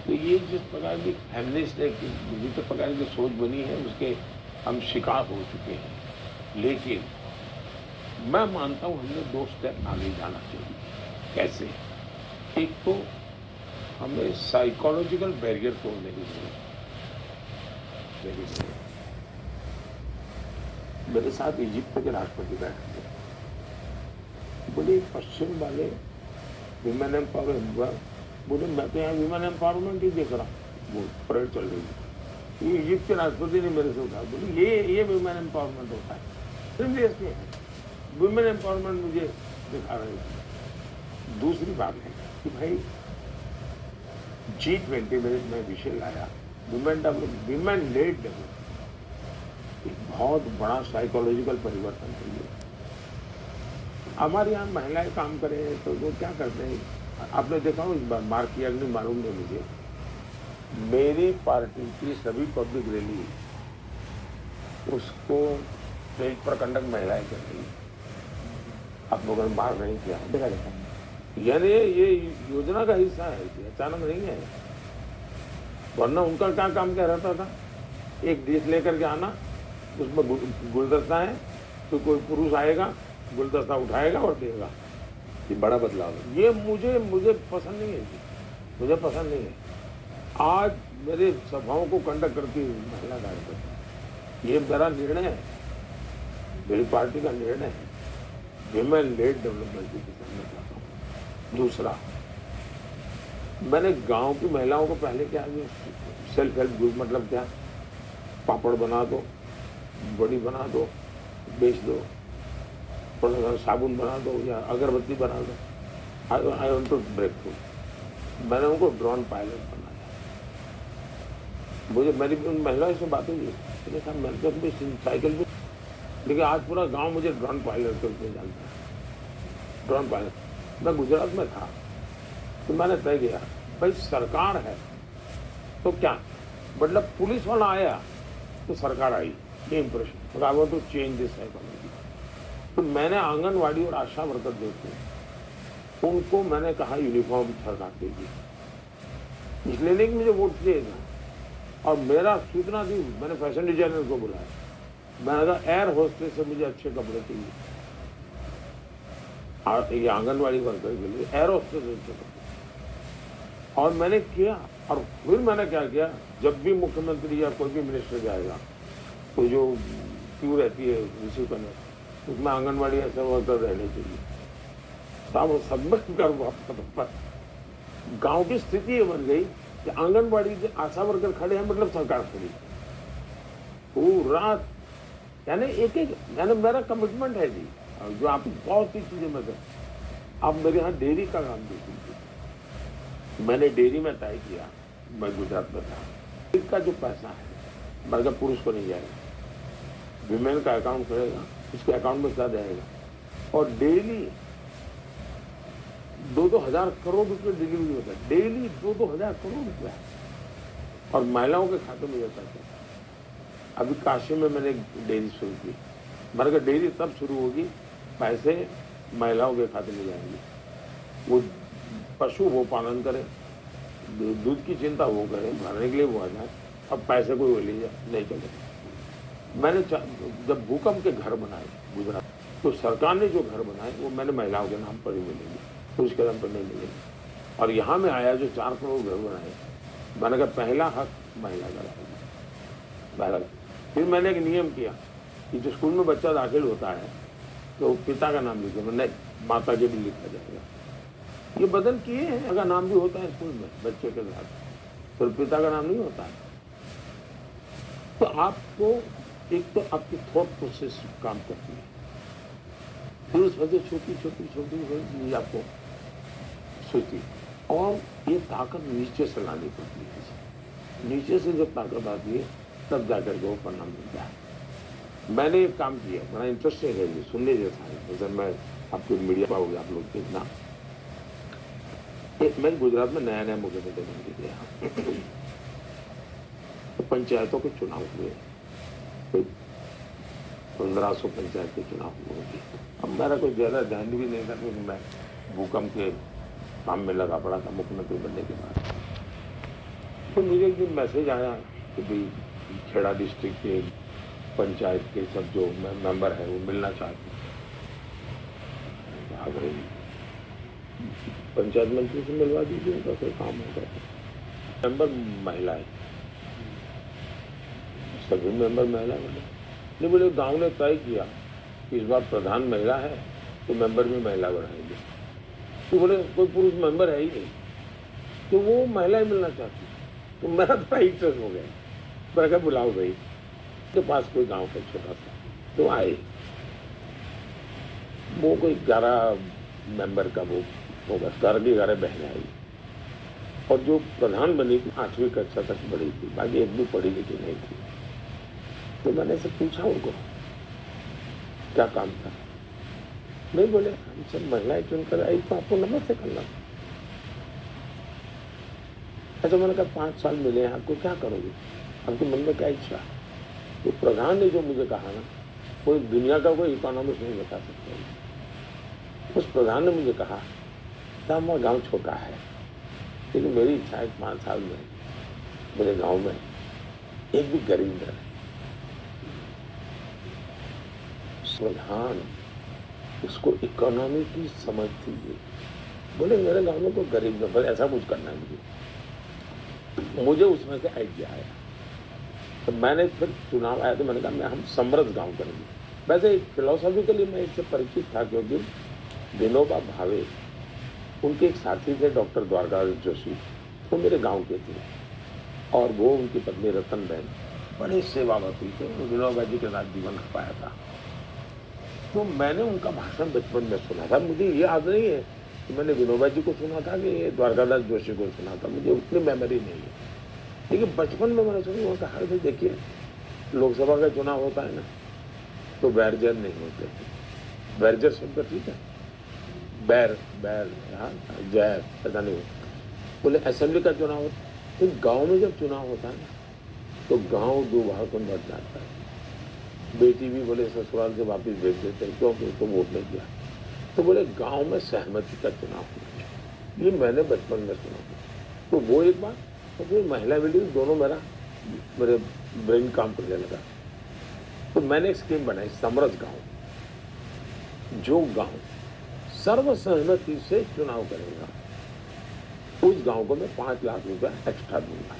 S1: तो ये जिस प्रकार की फेमिनिस्ट एक जिस प्रकार की सोच बनी है उसके हम शिकार हो चुके हैं। लेकिन मैं मानता हूँ हमने 2 स्टेप आगे जाना चाहिए। कैसे? एक तो हमें साइकोलॉजिकल बैरियर तोड़ने की जरूरत है। मेरे साथ इजिप्ट के राष्ट्रपति बैठे थे, बोले पश्चिम वाले विमेन एम्पावरमेंट, बोले मैं तो यहाँ विमेन एम्पावरमेंट ही देख रहा हूँ, वो परेड चल रही है। ये इजिप्ट के राष्ट्रपति ने मेरे से कहा, बोले ये विमेन एम्पावरमेंट होता है, विमेन एम्पावरमेंट मुझे दिखा रहे थे। दूसरी बात है कि भाई G20 में मैं विषय लाया विमेन लेड डेवलपमेंट, एक बहुत बड़ा साइकोलॉजिकल परिवर्तन चाहिए। हमारे यहाँ महिलाएं काम करें तो वो क्या करते हैं, आपने देखा हो इस बार मार्क किया नहीं मालूम नहीं मुझे, मेरी पार्टी की सभी पब्लिक रैली उसको स्टेज पर कंडक्ट महिलाएं कर रही, आप लोगों ने मार नहीं किया, यानी ये योजना का हिस्सा है, अचानक नहीं है। वरना उनका क्या काम क्या रहता था, एक डिश लेकर के आना, उसमें गुलदस्ता है तो कोई पुरुष आएगा, गुलदस्ता उठाएगा और देगा।
S2: ये बड़ा बदलाव है।
S1: ये मुझे पसंद नहीं है जी, मुझे पसंद नहीं है। आज मेरे सभाओं को कंडक्ट करती हुई महिला कार्यकर्ता, ये मेरा निर्णय है, मेरी पार्टी का निर्णय है, विमेन लेड डेवलपमेंट की दिशा में जाता हूँ। दूसरा, मैंने गांव की महिलाओं को पहले क्या, सेल्फ हेल्प ग्रुप मतलब क्या, पापड़ बना दो, बड़ी बना दो, बेच दो, थोड़ा सा साबुन बना दो या अगरबत्ती बना दो। I want to break through. मैंने उनको ड्रोन पायलट बनाया। मुझे मेरी उन महिलाओं से बातें हुई, मैंने कहा मैं तो भी साइकिल भी, लेकिन आज पूरा गांव मुझे ड्रोन पायलट के रूप में जानता है। Drone pilot. मैं गुजरात में था तो मैंने तय किया, भाई सरकार है तो क्या, मतलब पुलिस वाला आया तो सरकार आई, ये impression. I want to change this psychology. तो मैंने आंगनवाड़ी और आशा वर्कर देखे, उनको मैंने कहा यूनिफॉर्म सरकार देगी, इसलिए नहीं कि मुझे वोट दिएगा। और मेरा सूचना दी, मैंने फैशन डिजाइनर को बुलाया, मैंने कहा एयर होस्टेस से मुझे अच्छे कपड़े चाहिए, और ये आंगनवाड़ी वर्कर के लिए एयर होस्टेस से अच्छे कपड़े। और मैंने किया, और फिर मैंने क्या किया, जब भी मुख्यमंत्री या कोई भी मिनिस्टर जाएगा तो जो क्यों रहती है रिसीव करने, उसमें आंगनवाड़ी ऐसा वर्कर रहने चाहिए। साहब सब में कर, गांव की स्थिति ये बन गई कि आंगनवाड़ी के आशा वर्कर खड़े हैं, मतलब सरकार खड़ी। पूरा यानी एक यानी मेरा कमिटमेंट है जी, जो आप बहुत सी चीजें मैं कर। आप मेरे यहाँ डेयरी का काम देखिए, मैंने डेयरी में तय किया, मैं गुजरात में था, इसका जो पैसा है बल्कि पुरुष को नहीं जाएगा, विमेन का अकाउंट करेगा, उसके अकाउंट में क्या जाएगा, और डेली 2-2 हजार करोड़ रुपए डिलीवरी होता है, डेली 2-2 हजार करोड़ रुपया, और महिलाओं के खाते में जाता है। अभी काशी में मैंने एक डेयरी शुरू की, मैंने कहा डेयरी तब शुरू होगी पैसे महिलाओं के खाते में जाएंगे, वो पशु वो पालन करे, दूध की चिंता वो करे, भरने के लिए वो आ जाए, अब पैसे कोई वो ले जाए, नहीं चले। मैंने जब भूकंप के घर बनाए गुजरात, तो सरकार ने जो घर बनाए वो मैंने महिलाओं के नाम पर ही मिलेंगे, तो उसके नाम पर नहीं मिलेंगे। और यहाँ में आया जो 4 करोड़ घर बनाए, मैंने कहा पहला हक महिला का रहेगा। फिर मैंने एक नियम किया कि जो स्कूल में बच्चा दाखिल होता है तो पिता का नाम लिखे, नहीं माता के भी लिखा जाएगा। ये बदल किए हैं, अगर नाम भी होता है स्कूल में बच्चे के साथ, तो पिता का नाम नहीं होता है। तो आपको एक तो आपकी थॉट प्रोसेस काम करती है, फिर उस वजह छोटी चीज आपको सोचती, और ये ताकत नीचे से लानी पड़ती है। नीचे से जब ताकत आती है तब जाकर के वो परिणाम मिलता है। मैंने एक काम किया, बड़ा इंटरेस्टिंग है, ये सुनने जैसा है, जैसे मैं आपको मीडिया पाओगे आप लोग देखना। मैं गुजरात में नया मुख्यमंत्री बन के गया, तो पंचायतों के चुनाव हुए, 1500 पंचायत के चुनाव हुए। अब मेरा कोई ज्यादा ध्यान भी नहीं था, क्योंकि मैं भूकंप के काम में लगा पड़ा था मुख्यमंत्री बनने के बाद। तो मुझे एक दिन मैसेज आया कि भाई खेड़ा डिस्ट्रिक्ट के पंचायत के सब जो मेंबर है वो मिलना चाहते हैं। अगर पंचायत मंत्री से मिलवा दीजिए, उनका कोई काम होगा। मेंबर महिला है, सभी मेंबर महिला बने। नहीं बोले गांव ने तय किया कि इस बार प्रधान महिला है तो मेंबर भी महिला बढ़ाएंगे। तो बोले कोई पुरुष मेंबर है ही नहीं, तो वो महिला ही मिलना चाहती। तो मेरा थोड़ा इंटरेस्ट हो गया, मैंने कहा बुलाओ भाई के पास कोई गांव का छोटा सा। तो आए, वो कोई 11 मेंबर का वो होगा, 11 बहनें आई, और जो प्रधान बनी थी 8वीं कक्षा तक पढ़ी थी, बाकी एक भी पढ़ी लिखी नहीं थी। तो मैंने से पूछा उनको क्या काम था, नहीं बोले हम सब महिलाएं चुनकर आई, तो आपको नंबर से करना। अच्छा, मैंने कहा 5 साल मिले हैं आपको, क्या करोगे, आपके मन में क्या इच्छा। तो प्रधान ने जो मुझे कहा ना, कोई दुनिया का कोई इकोनॉमिस्ट नहीं बता सकता। उस प्रधान ने मुझे कहा था, हमारा गाँव छोटा है, लेकिन मेरी इच्छा है 5 साल में मेरे गांव में एक भी गरीब नहीं, प्रधान उसको इकोनॉमी की समझ थी। बोले मेरे गांव में कोई गरीब नहीं, ऐसा कुछ करना है मुझे उसमें से आइडिया आया। तो मैंने फिर चुनाव आया तो मैंने कहा मैं हम समृद्ध गांव करेंगे। वैसे फिलोसॉफिकली मैं इससे परिचित था, क्योंकि विनोबा भावे उनके एक साथी थे डॉक्टर द्वारकादास जोशी, वो मेरे गांव के थे, और वो उनकी पत्नी रतनबेन बड़े सेवावती थे, विनोबा जी के साथ जीवन खपाया था। तो मैंने उनका भाषण बचपन में सुना था। मुझे ये याद नहीं है कि मैंने विनोबा जी को सुना था कि द्वारकादास जोशी को सुना था, मुझे उतनी मेमोरी नहीं है, लेकिन बचपन में मैंने सुना। उन्होंने कहा भाई देखिए, लोकसभा का चुनाव होता है ना, तो बैरजर नहीं होते, बैरजर शब्द ठीक है, बैर बैर हाँ जैर ऐसा नहीं होता। बोले असेंबली का चुनाव होता है, तो गाँव में जब चुनाव होता है ना, तो गाँव दो भाग में बढ़ जाता है। बेटी भी बोले ससुराल से वापस भेज देते हैं, क्योंकि उसको वोट नहीं दिया। तो बोले गांव में सहमति का चुनाव होना चाहिए, ये मैंने बचपन में सुना। तो वो एक बात, तो फिर महिला वीडियो दोनों मेरे ब्रेन काम करने लगा। तो मैंने एक स्कीम बनाई, समरस गांव। जो गांव सर्वसहमति से चुनाव करेगा उस गांव को मैं 5 लाख रुपया एक्स्ट्रा दूंगा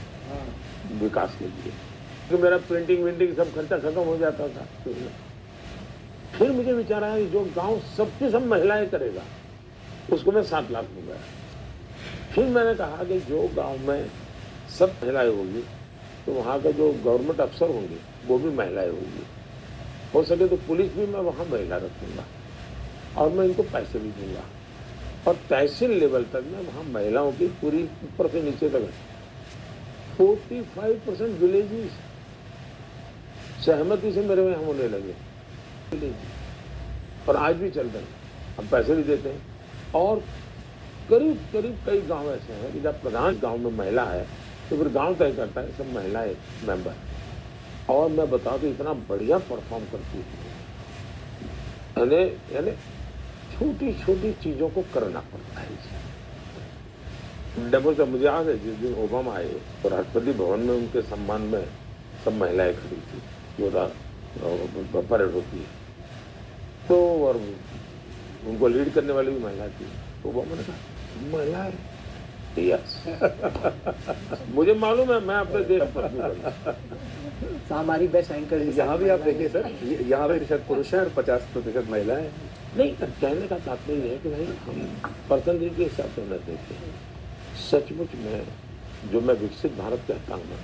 S1: विकास के लिए, कि मेरा प्रिंटिंग विंटिंग सब खर्चा खत्म हो जाता था। फिर मुझे विचार आया कि जो गांव सबकी सब महिलाएं करेगा उसको मैं 7 लाख दूंगा। फिर मैंने कहा कि जो गांव में सब महिलाएं होंगी तो वहाँ का जो गवर्नमेंट अफसर होंगे वो भी महिलाएं होंगी, हो सके तो पुलिस भी मैं वहाँ महिला रखूंगा, और मैं इनको पैसे भी दूंगा, और तहसील लेवल तक मैं वहाँ महिलाओं की पूरी ऊपर से नीचे तक 45% विलेजेस सहमति से मेरे यहाँ होने लगे, और आज भी चल रहे हैं। हम पैसे भी देते हैं, और करीब करीब कई गांव ऐसे हैं कि जब प्रधान गांव में महिला है तो फिर गांव तय करता है सब महिलाएं मेंबर, और मैं बताऊं तो इतना बढ़िया परफॉर्म करती है। यानी छोटी छोटी चीजों को करना पड़ता है। डबल मुझे याद है जिस दिन ओबामा आए तो राष्ट्रपति भवन में उनके सम्मान में सब महिलाएं खड़ी थी, जो परेड होती है, तो और उनको लीड करने वाली भी महिला थी। तो ओबामा ने कहा महिला है, यस मुझे मालूम है मैं अपने देश पर
S4: हमारी बेस्ट एंकर
S2: यहाँ भी आप देखिए सर, यहाँ भी शायद पुरुष है और 50% महिलाएं हैं।
S1: नहीं, कहने का तात्पर्य है कि भाई हम परसेंटेज के हिसाब से न देखें। सचमुच में जो मैं विकसित भारत कहता हूँ ना,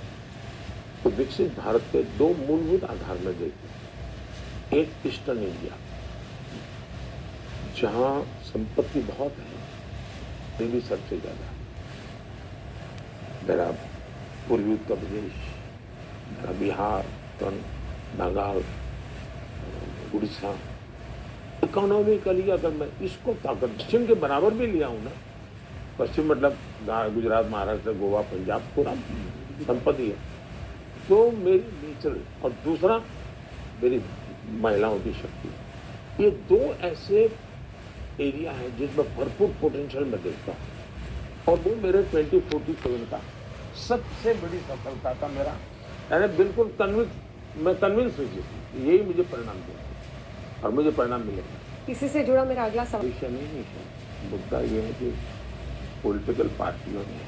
S1: तो विकसित भारत के 2 मूलभूत आधार में देखते। एक ईस्टर्न इंडिया, जहाँ संपत्ति बहुत है, ये भी सबसे ज्यादा मेरा पूर्वी उत्तर प्रदेश, मेरा बिहार, बंगाल, उड़ीसा। इकोनॉमिकली अगर मैं इसको ताकत पश्चिम के बराबर भी लिया हूँ ना, पश्चिम मतलब गुजरात, महाराष्ट्र, गोवा, पंजाब, पूरा संपत्ति है, तो मेरी नेचर, और दूसरा मेरी महिलाओं की शक्ति। ये 2 ऐसे एरिया हैं जिसमें भरपूर पोटेंशियल मैं देखता हूँ, और वो मेरे 2047 का सबसे बड़ी सफलता था मेरा। यानी बिल्कुल मैं कन्विंस हुई, यही मुझे परिणाम देगा और मुझे परिणाम मिलेगा।
S3: इसी से जुड़ा मेरा अगला सवाल
S1: विषय नहीं है, मुद्दा ये है कि पॉलिटिकल पार्टियों ने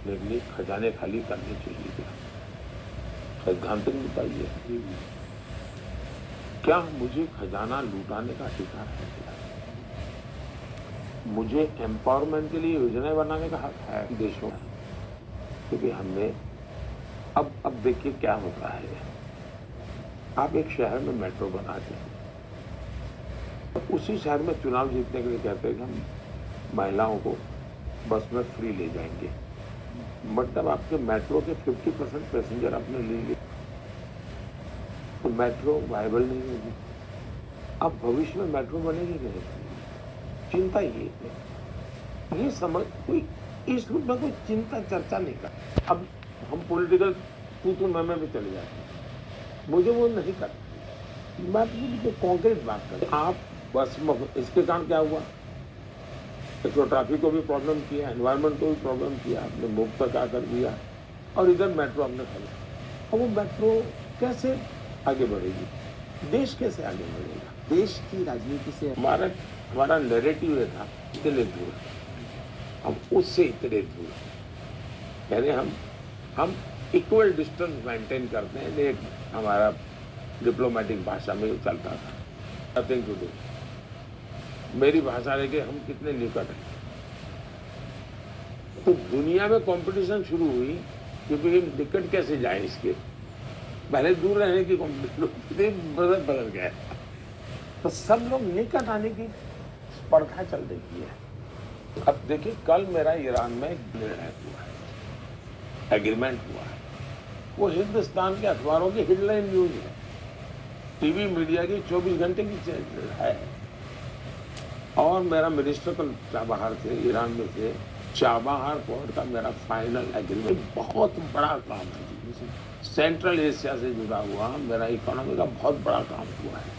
S1: मेरे लिए खजाने खाली करने चाहिए क्या? सैद्धांतिक मुद्दा ये है, क्या मुझे खजाना लूटाने का अधिकार है क्या? मुझे एम्पावरमेंट के लिए योजनाएं बनाने का हक है देशों में, क्योंकि हमने अब देखिए क्या होता है। आप एक शहर में मेट्रो बनाते हैं, उसी शहर में चुनाव जीतने के लिए कहते हैं कि हम महिलाओं को बस में फ्री ले जाएंगे, मतलब आपके मेट्रो के 50% पैसेंजर आपने ले लिए, तो मेट्रो वायबल नहीं होगी। अब भविष्य में मेट्रो बनेगी नहीं, चिंता ये समझ कोई इस रूप में कोई चिंता चर्चा नहीं कर। अब हम पॉलिटिकल तू मैं में चले जाते हैं, मुझे वो नहीं करता। मैं तो कॉन्क्रीट बात कर, आप बस में इसके कारण क्या हुआ, एक तो ट्रैफिक को भी प्रॉब्लम किया, एनवायरनमेंट को भी प्रॉब्लम किया, आपने मुफ्त तक आकर दिया, और इधर मेट्रो हमने खोला। अब वो मेट्रो कैसे आगे बढ़ेगी, देश कैसे आगे बढ़ेगा?
S4: देश की राजनीति से
S1: हमारा नैरेटिव ये था इतने दूर, हम उससे इतने दूर, यानी हम इक्वल डिस्टेंस मेंटेन करते हैं। एक हमारा डिप्लोमेटिक भाषा में चलता था, नथिंग टू डू। मेरी भाषा लेके हम कितने निकट हैं। तो दुनिया में कंपटीशन शुरू हुई क्योंकि निकट कैसे जाए इसके, पहले दूर रहने की कंपटीशन बदल गया, तो सब लोग निकट आने की स्पर्धा चल रही है। अब देखिए, कल मेरा ईरान में निर्णय हुआ है, एग्रीमेंट हुआ है, वो हिंदुस्तान के अखबारों की हेडलाइन न्यूज है, टीवी मीडिया की 24 घंटे की है। और मेरा मिनिस्टर कल चाबहार थे, ईरान में थे, चाबहार पोर्ट का मेरा फाइनल एग्रीमेंट बहुत बड़ा काम है, सेंट्रल एशिया से जुड़ा हुआ मेरा इकोनॉमी का बहुत बड़ा काम हुआ है।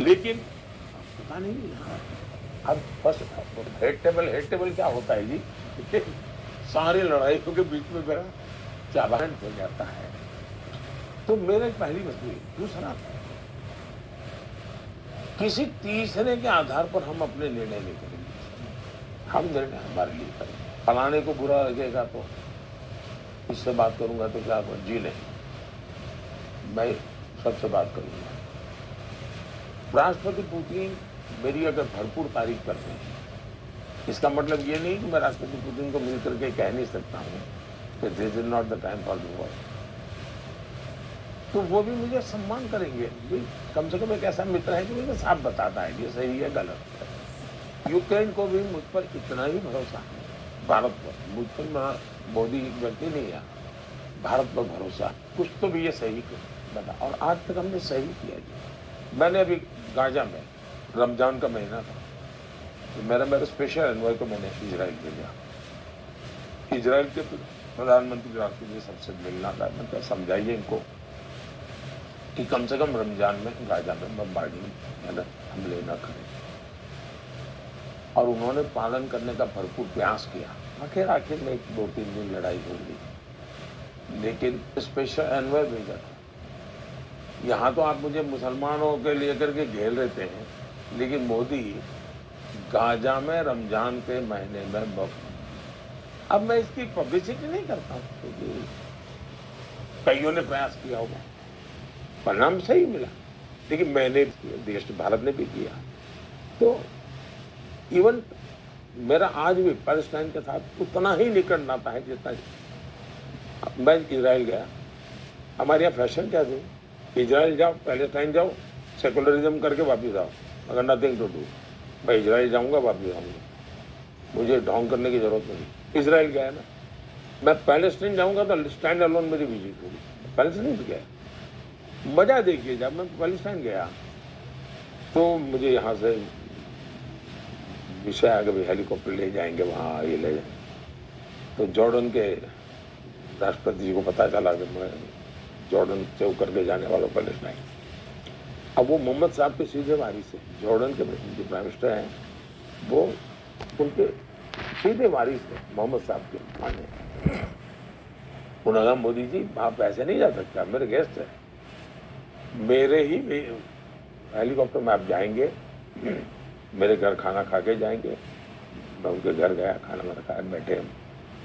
S1: लेकिन पता नहीं अब बस हेड टेबल क्या होता है जी, सारी लड़ाइयों के बीच में मेरा चाबहार हो जाता है। तो मेरे पहली मजबूरी, दूसरा किसी तीसरे के आधार पर हम अपने निर्णय नहीं करेंगे, हम निर्णय हमारे लिए करेंगे। फलाने को बुरा लगेगा तो इससे बात करूंगा तो क्या होगा, जी नहीं, मैं सबसे बात करूंगा। राष्ट्रपति पुतिन मेरी अगर भरपूर तारीफ करते हैं, इसका मतलब ये नहीं कि मैं राष्ट्रपति पुतिन को मिलकर के कह नहीं सकता हूँ कि this is not the time for the war, तो वो भी मुझे सम्मान करेंगे। कम से कम एक ऐसा मित्र है कि मुझे साफ बताता है ये सही है गलत है। यूक्रेन को भी मुझ पर इतना ही भरोसा है, भारत पर, मुझ पर मोदी व्यक्ति नहीं है, भारत पर भरोसा, कुछ तो भी ये सही बता, और आज तक हमने सही किया जी। मैंने अभी गाजा में रमजान का महीना था, तो मेरा स्पेशल एनवॉय को मैंने इजराइल भेजा। इजराइल के प्रधानमंत्री राष्ट्रपति सबसे मिलना था, मतलब समझाइए इनको कि कम से कम रमजान में गाजा में बमबार्डिंग हमले न करें, और उन्होंने पालन करने का भरपूर प्रयास किया। आखिर में 2-3 दिन लड़ाई हो गई, लेकिन स्पेशल एनवॉय भेजा था। यहाँ तो आप मुझे मुसलमानों के लिए करके घेर लेते हैं, लेकिन मोदी गाजा में रमजान के महीने में अब मैं इसकी पब्लिसिटी नहीं करता हूँ, क्योंकि कईयों ने प्रयास किया होगा, परिणाम सही मिला, लेकिन मैंने, देश भारत ने भी किया। तो इवन मेरा आज भी पैलेस्टाइन के साथ उतना ही निकट नाता है जितना। मैं इजराइल गया, हमारे यहाँ फैशन क्या थी, इजराइल जाओ, पैलेस्टाइन जाओ, सेकुलरिज्म करके वापस आओ, अगर नथिंग टू डू। मैं इजराइल जाऊँगा, वापस आऊँगा, मुझे ढोंग करने की जरूरत नहीं। इजराइल गया ना, मैं पैलेस्टाइन जाऊँगा तो स्टैंड अलोन मेरी विजिट होगी। पैलेस्टाइन भी गया, मजा देखिए, जब मैं पैलेस्टाइन गया तो मुझे यहाँ से विषय आ गया, हेलीकॉप्टर ले जाएंगे वहाँ, ये ले जाएंगे। तो जॉर्डन के राष्ट्रपति जी को पता चला कि मैं जॉर्डन से होकर के जाने वाला पैलेस्टाइन। अब वो मोहम्मद साहब के सीधे वारिस है, जॉर्डन के जो प्राइम मिनिस्टर हैं वो उनके सीधे वारिस है, मोहम्मद साहब के माने। उन्होंने कहा, मोदी जी आप ऐसे नहीं जा सकता, मेरे गेस्ट है, मेरे ही हेलीकॉप्टर में आप जाएंगे, मेरे घर खाना खा के जाएंगे। मैं उनके घर गया, खाना वाना खाया, बैठे हम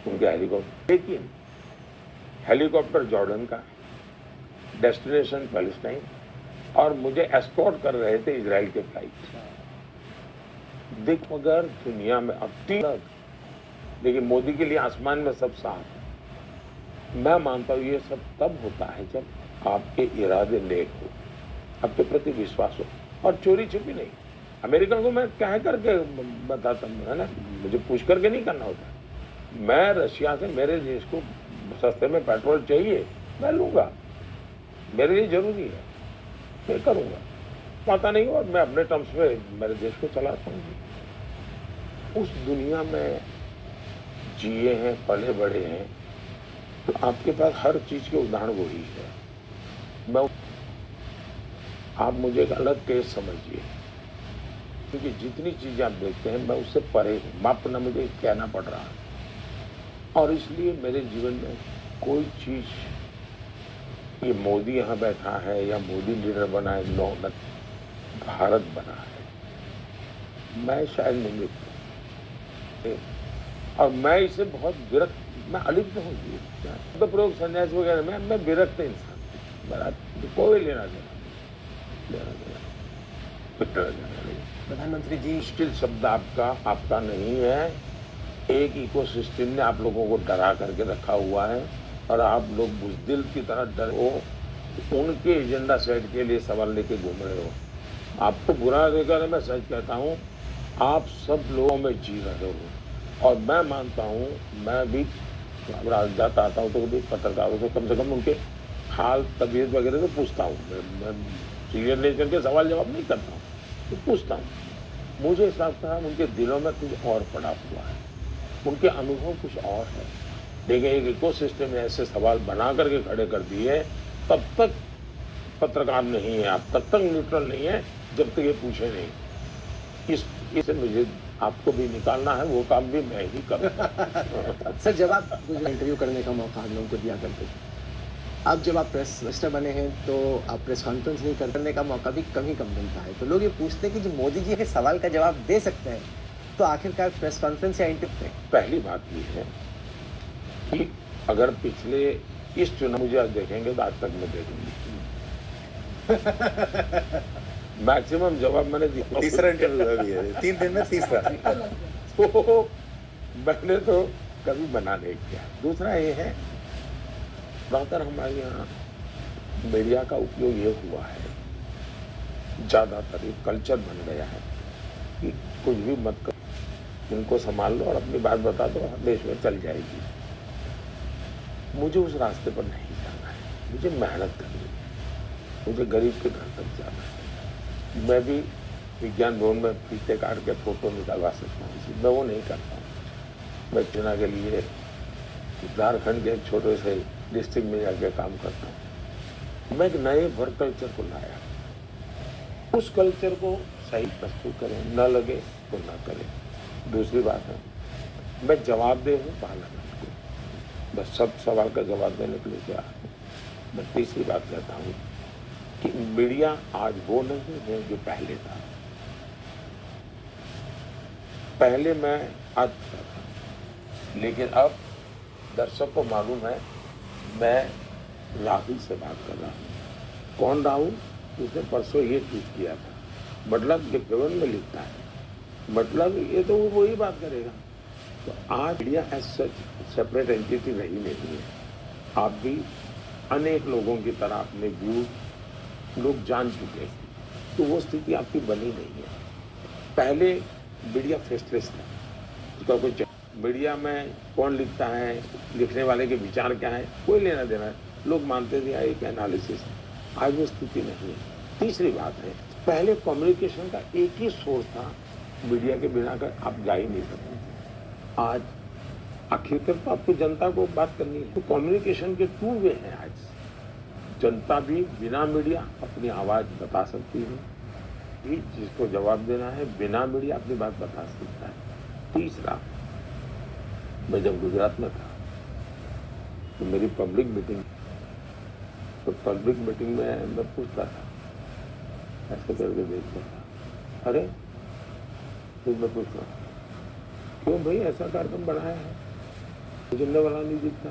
S1: उनके हेलीकॉप्टर। लेकिन हेलीकॉप्टर जॉर्डन का, डेस्टिनेशन पैलेस्टाइन, और मुझे एस्कॉर्ट कर रहे थे इजराइल के फ्लाइट। देख, मगर दुनिया में अब 3, लेकिन मोदी के लिए आसमान में सब साफ। मैं मानता हूँ ये सब तब होता है जब आपके इरादे नेक हो, आपके प्रति विश्वास हो, और चोरी छुपी नहीं। अमेरिका को मैं कह करके बताता हूँ, है ना, मुझे पूछ करके नहीं करना होता। मैं रशिया से, मेरे देश को सस्ते में पेट्रोल चाहिए, मैं लूँगा, मेरे लिए जरूरी है, मैं करूँगा, पता नहीं, और मैं अपने टर्म्स पे मेरे देश को चलाता हूँ। उस दुनिया में जिए हैं, पले बड़े हैं, तो आपके पास हर चीज़ के उदाहरण वही है। मैं, आप मुझे एक अलग केस समझिए, क्योंकि जितनी चीजें आप देखते हैं मैं उससे परे हूँ, माफ करना मुझे कहना पड़ रहा है। और इसलिए मेरे जीवन में कोई चीज ये मोदी यहाँ बैठा है या मोदी लीडर बना है, नो, भारत बना है। मैं शायद निमित्त हूँ और मैं इसे बहुत विरक्त, मैं अलिप्त हूँ। तो प्रयोग संन्यास वगैरह में मैं विरक्त इंसान हूँ। मेरा कोई लेना देना नहीं।
S4: प्रधानमंत्री जी,
S1: मुश्किल शब्द आपका नहीं है। एक इकोसिस्टम ने आप लोगों को डरा करके रखा हुआ है और आप लोग बुज़दिल की तरह डर हो, उनके एजेंडा सेट के लिए सवाल लेके घूम रहे हो। आपको बुरा देकर मैं सच कहता हूँ, आप सब लोगों में जी रहे हो। और मैं मानता हूँ, मैं भी जाता आता हूँ तो भी पत्रकारों को कम से कम उनके हाल तबीयत वगैरह तो पूछता हूँ। मैं सीरियस नेचर के सवाल जवाब नहीं करता हूँ, तो पूछता हूँ। मुझे ऐसा लगता है उनके दिलों में कुछ और पड़ा हुआ है, उनके अनुभव कुछ और है। देखिए, एक इकोसिस्टम में ऐसे सवाल बना करके खड़े कर दिए, तब तक पत्रकार नहीं है आप, तब तक न्यूट्रल नहीं है जब तक ये पूछे नहीं। इसे मुझे आपको भी निकालना है, वो काम भी मैं ही करूँगा।
S4: सर, जब आप इंटरव्यू करने का मौका हम लोगों को दिया करते थे, अब जब आप प्रेस मिनिस्टर बने हैं तो आप प्रेस कॉन्फ्रेंस नहीं करने का मौका भी कम ही कम मिलता है। तो लोग ये पूछते हैं कि जो मोदी जी के सवाल का जवाब दे सकते हैं, तो आखिरकार प्रेस कॉन्फ्रेंस या इंटरव्यू? पहली
S1: बात ये है कि अगर पिछले इस चुनाव मुझे आज देखेंगे तो आज तक मैं देखूंगी। मैक्सिमम जवाब मैंने दिया।
S2: तीसरा इंटरव्यू अभी है, 3 दिन में तीसरा।
S1: तो मैंने तो कभी मना नहीं किया। दूसरा ये है, ज़्यादातर हमारे यहाँ मीडिया का उपयोग ये हुआ है, ज़्यादातर एक कल्चर बन गया है कि कुछ भी मत करो, उनको संभाल लो और अपनी बात बता दो, देश में चल जाएगी। मुझे उस रास्ते पर नहीं जाना है, मुझे मेहनत करनी है, मुझे गरीब के घर तक जाना है। मैं भी विज्ञान भवन में फीते काट के फोटो निकलवा सकता हूँ, मैं वो नहीं करता हूँ। मैं चुनाव के लिए झारखंड के एक छोटे से डिस्ट्रिक्ट में जाके काम करता हूँ। मैं एक नए वर्क कल्चर को लाया, उस कल्चर को सही प्रस्तुत करें, न लगे तो न करें। दूसरी बात है, मैं जवाबदेह हूँ पार्लियामेंट को, बस सब सवाल का जवाब देने के लिए तैयार हूँ। मैं तीसरी बात कहता हूँ कि मीडिया आज वो नहीं है जो पहले था। पहले मैं आज था, लेकिन अब दर्शक को मालूम है मैं राहुल से बात कर रहा हूँ। कौन राहुल? उसने परसों ये ट्वीट किया था, मतलब विज्ञापन में लिखता है, मतलब ये तो वो वही बात करेगा। तो आज media as such separate entity रही नहीं है। आप भी अनेक लोगों की तरह अपने व्यू लोग जान चुके हैं, तो वो स्थिति आपकी बनी नहीं है। पहले मीडिया फेसलेस था, उसका कोई मीडिया में कौन लिखता है, लिखने वाले के विचार क्या है, कोई लेना देना है, लोग मानते थे एक एनालिसिस। आज वो स्थिति नहीं है। तीसरी बात है, पहले कम्युनिकेशन का एक ही सोर्स था, मीडिया के बिना कर आप जा ही नहीं सकते थे। आज आखिरकार तो आपको जनता को बात करनी है, तो कम्युनिकेशन के 2 वे हैं। आज जनता भी बिना मीडिया अपनी आवाज बता सकती है, जिसको जवाब देना है बिना मीडिया अपनी बात बता सकता है। तीसरा, मैं जब गुजरात में था तो मेरी पब्लिक मीटिंग में मैं पूछता था, ऐसे करके देखता था, अरे फिर मैं पूछता, क्यों भाई ऐसा कार्यक्रम बनाया है, झंडे वाला नहीं दिखता?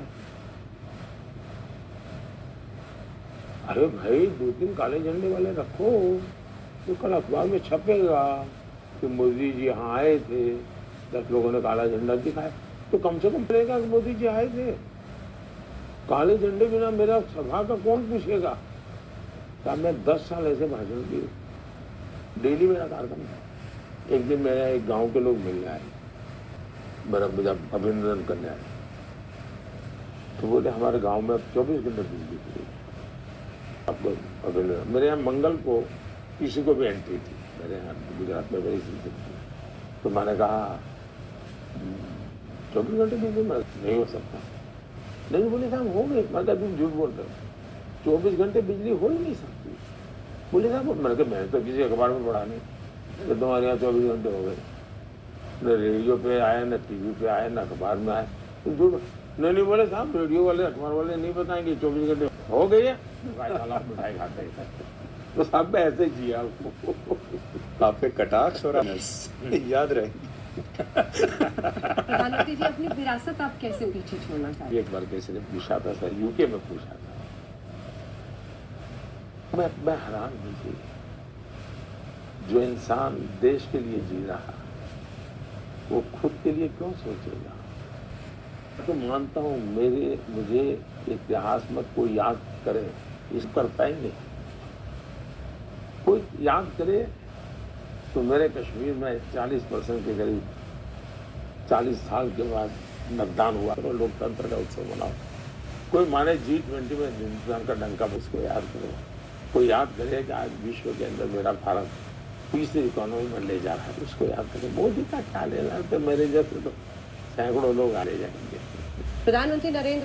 S1: अरे भाई 2-3 काले झंडे वाले रखो, तो कल अखबार में छपेगा कि मोदी जी यहाँ आए थे, 10 लोगों ने काला झंडा दिखाया, तो कम से कम बोलेगा कि मोदी जी आए थे। काले झंडे बिना मेरा सभा का कौन पूछेगा? तो मैं 10 साल ऐसे भाषण दिए, डेली मेरा कार्यक्रम था। एक दिन मेरा एक गांव के लोग मिलने आए, मेरा मुझे अभिनंदन करने आए, तो बोले हमारे गांव में अब 24 घंटे बिजली थी, आपको अभिनंदन। मेरे यहाँ मंगल को किसी को भी एंट्री थी, मेरे यहाँ गुजरात में बड़ी स्थिति थी, तो मैंने कहा 24 घंटे बिजली में नहीं हो सकता। नहीं, बोले साहब हो गए। मैं कहा तुम झूठ बोल रहे हो, 24 घंटे बिजली हो ही नहीं सकती। बोले साहब, मैंने कहा मैंने तो किसी अखबार में पढ़ा नहीं। तो तुम्हारे यहाँ 24 घंटे हो गए, न रेडियो पे आए, न टीवी पे आए, न अखबार में आए। झूठ नहीं बोले साहब, रेडियो वाले अखबार वाले नहीं बताएंगे 24 घंटे हो गए हैं, मिठाई खाते हैं। तो साहब ऐसे जिया
S2: आप पे कटाक्ष और याद रहेगी।
S5: प्रधानमंत्री जी, अपनी विरासत आप कैसे पीछे छोड़ना चाहते हैं?
S1: एक बार किसी ने पूछा था सर, यूके में पूछा था, मैं हैरान हूँ जी, जो इंसान देश के लिए जी रहा वो खुद के लिए क्यों सोचेगा। तो मानता हूँ मुझे इतिहास में कोई याद करे, इस पर पाएंगे कोई याद करे तो मेरे कश्मीर में 40% के करीब 40 साल के बाद मतदान हुआ, तो लोकतंत्र का उत्सव मनाओ। कोई माने G20 में हिंदुस्तान का डंका, उसको याद करो। कोई याद करे कि आज विश्व के अंदर मेरा भारत तीसरी इकोनॉमी में ले जा रहा है, उसको याद करे। मोदी का क्या लेना, तो मेरे जैसे तो सैकड़ों लोग आने जाएंगे।
S5: प्रधानमंत्री नरेंद्र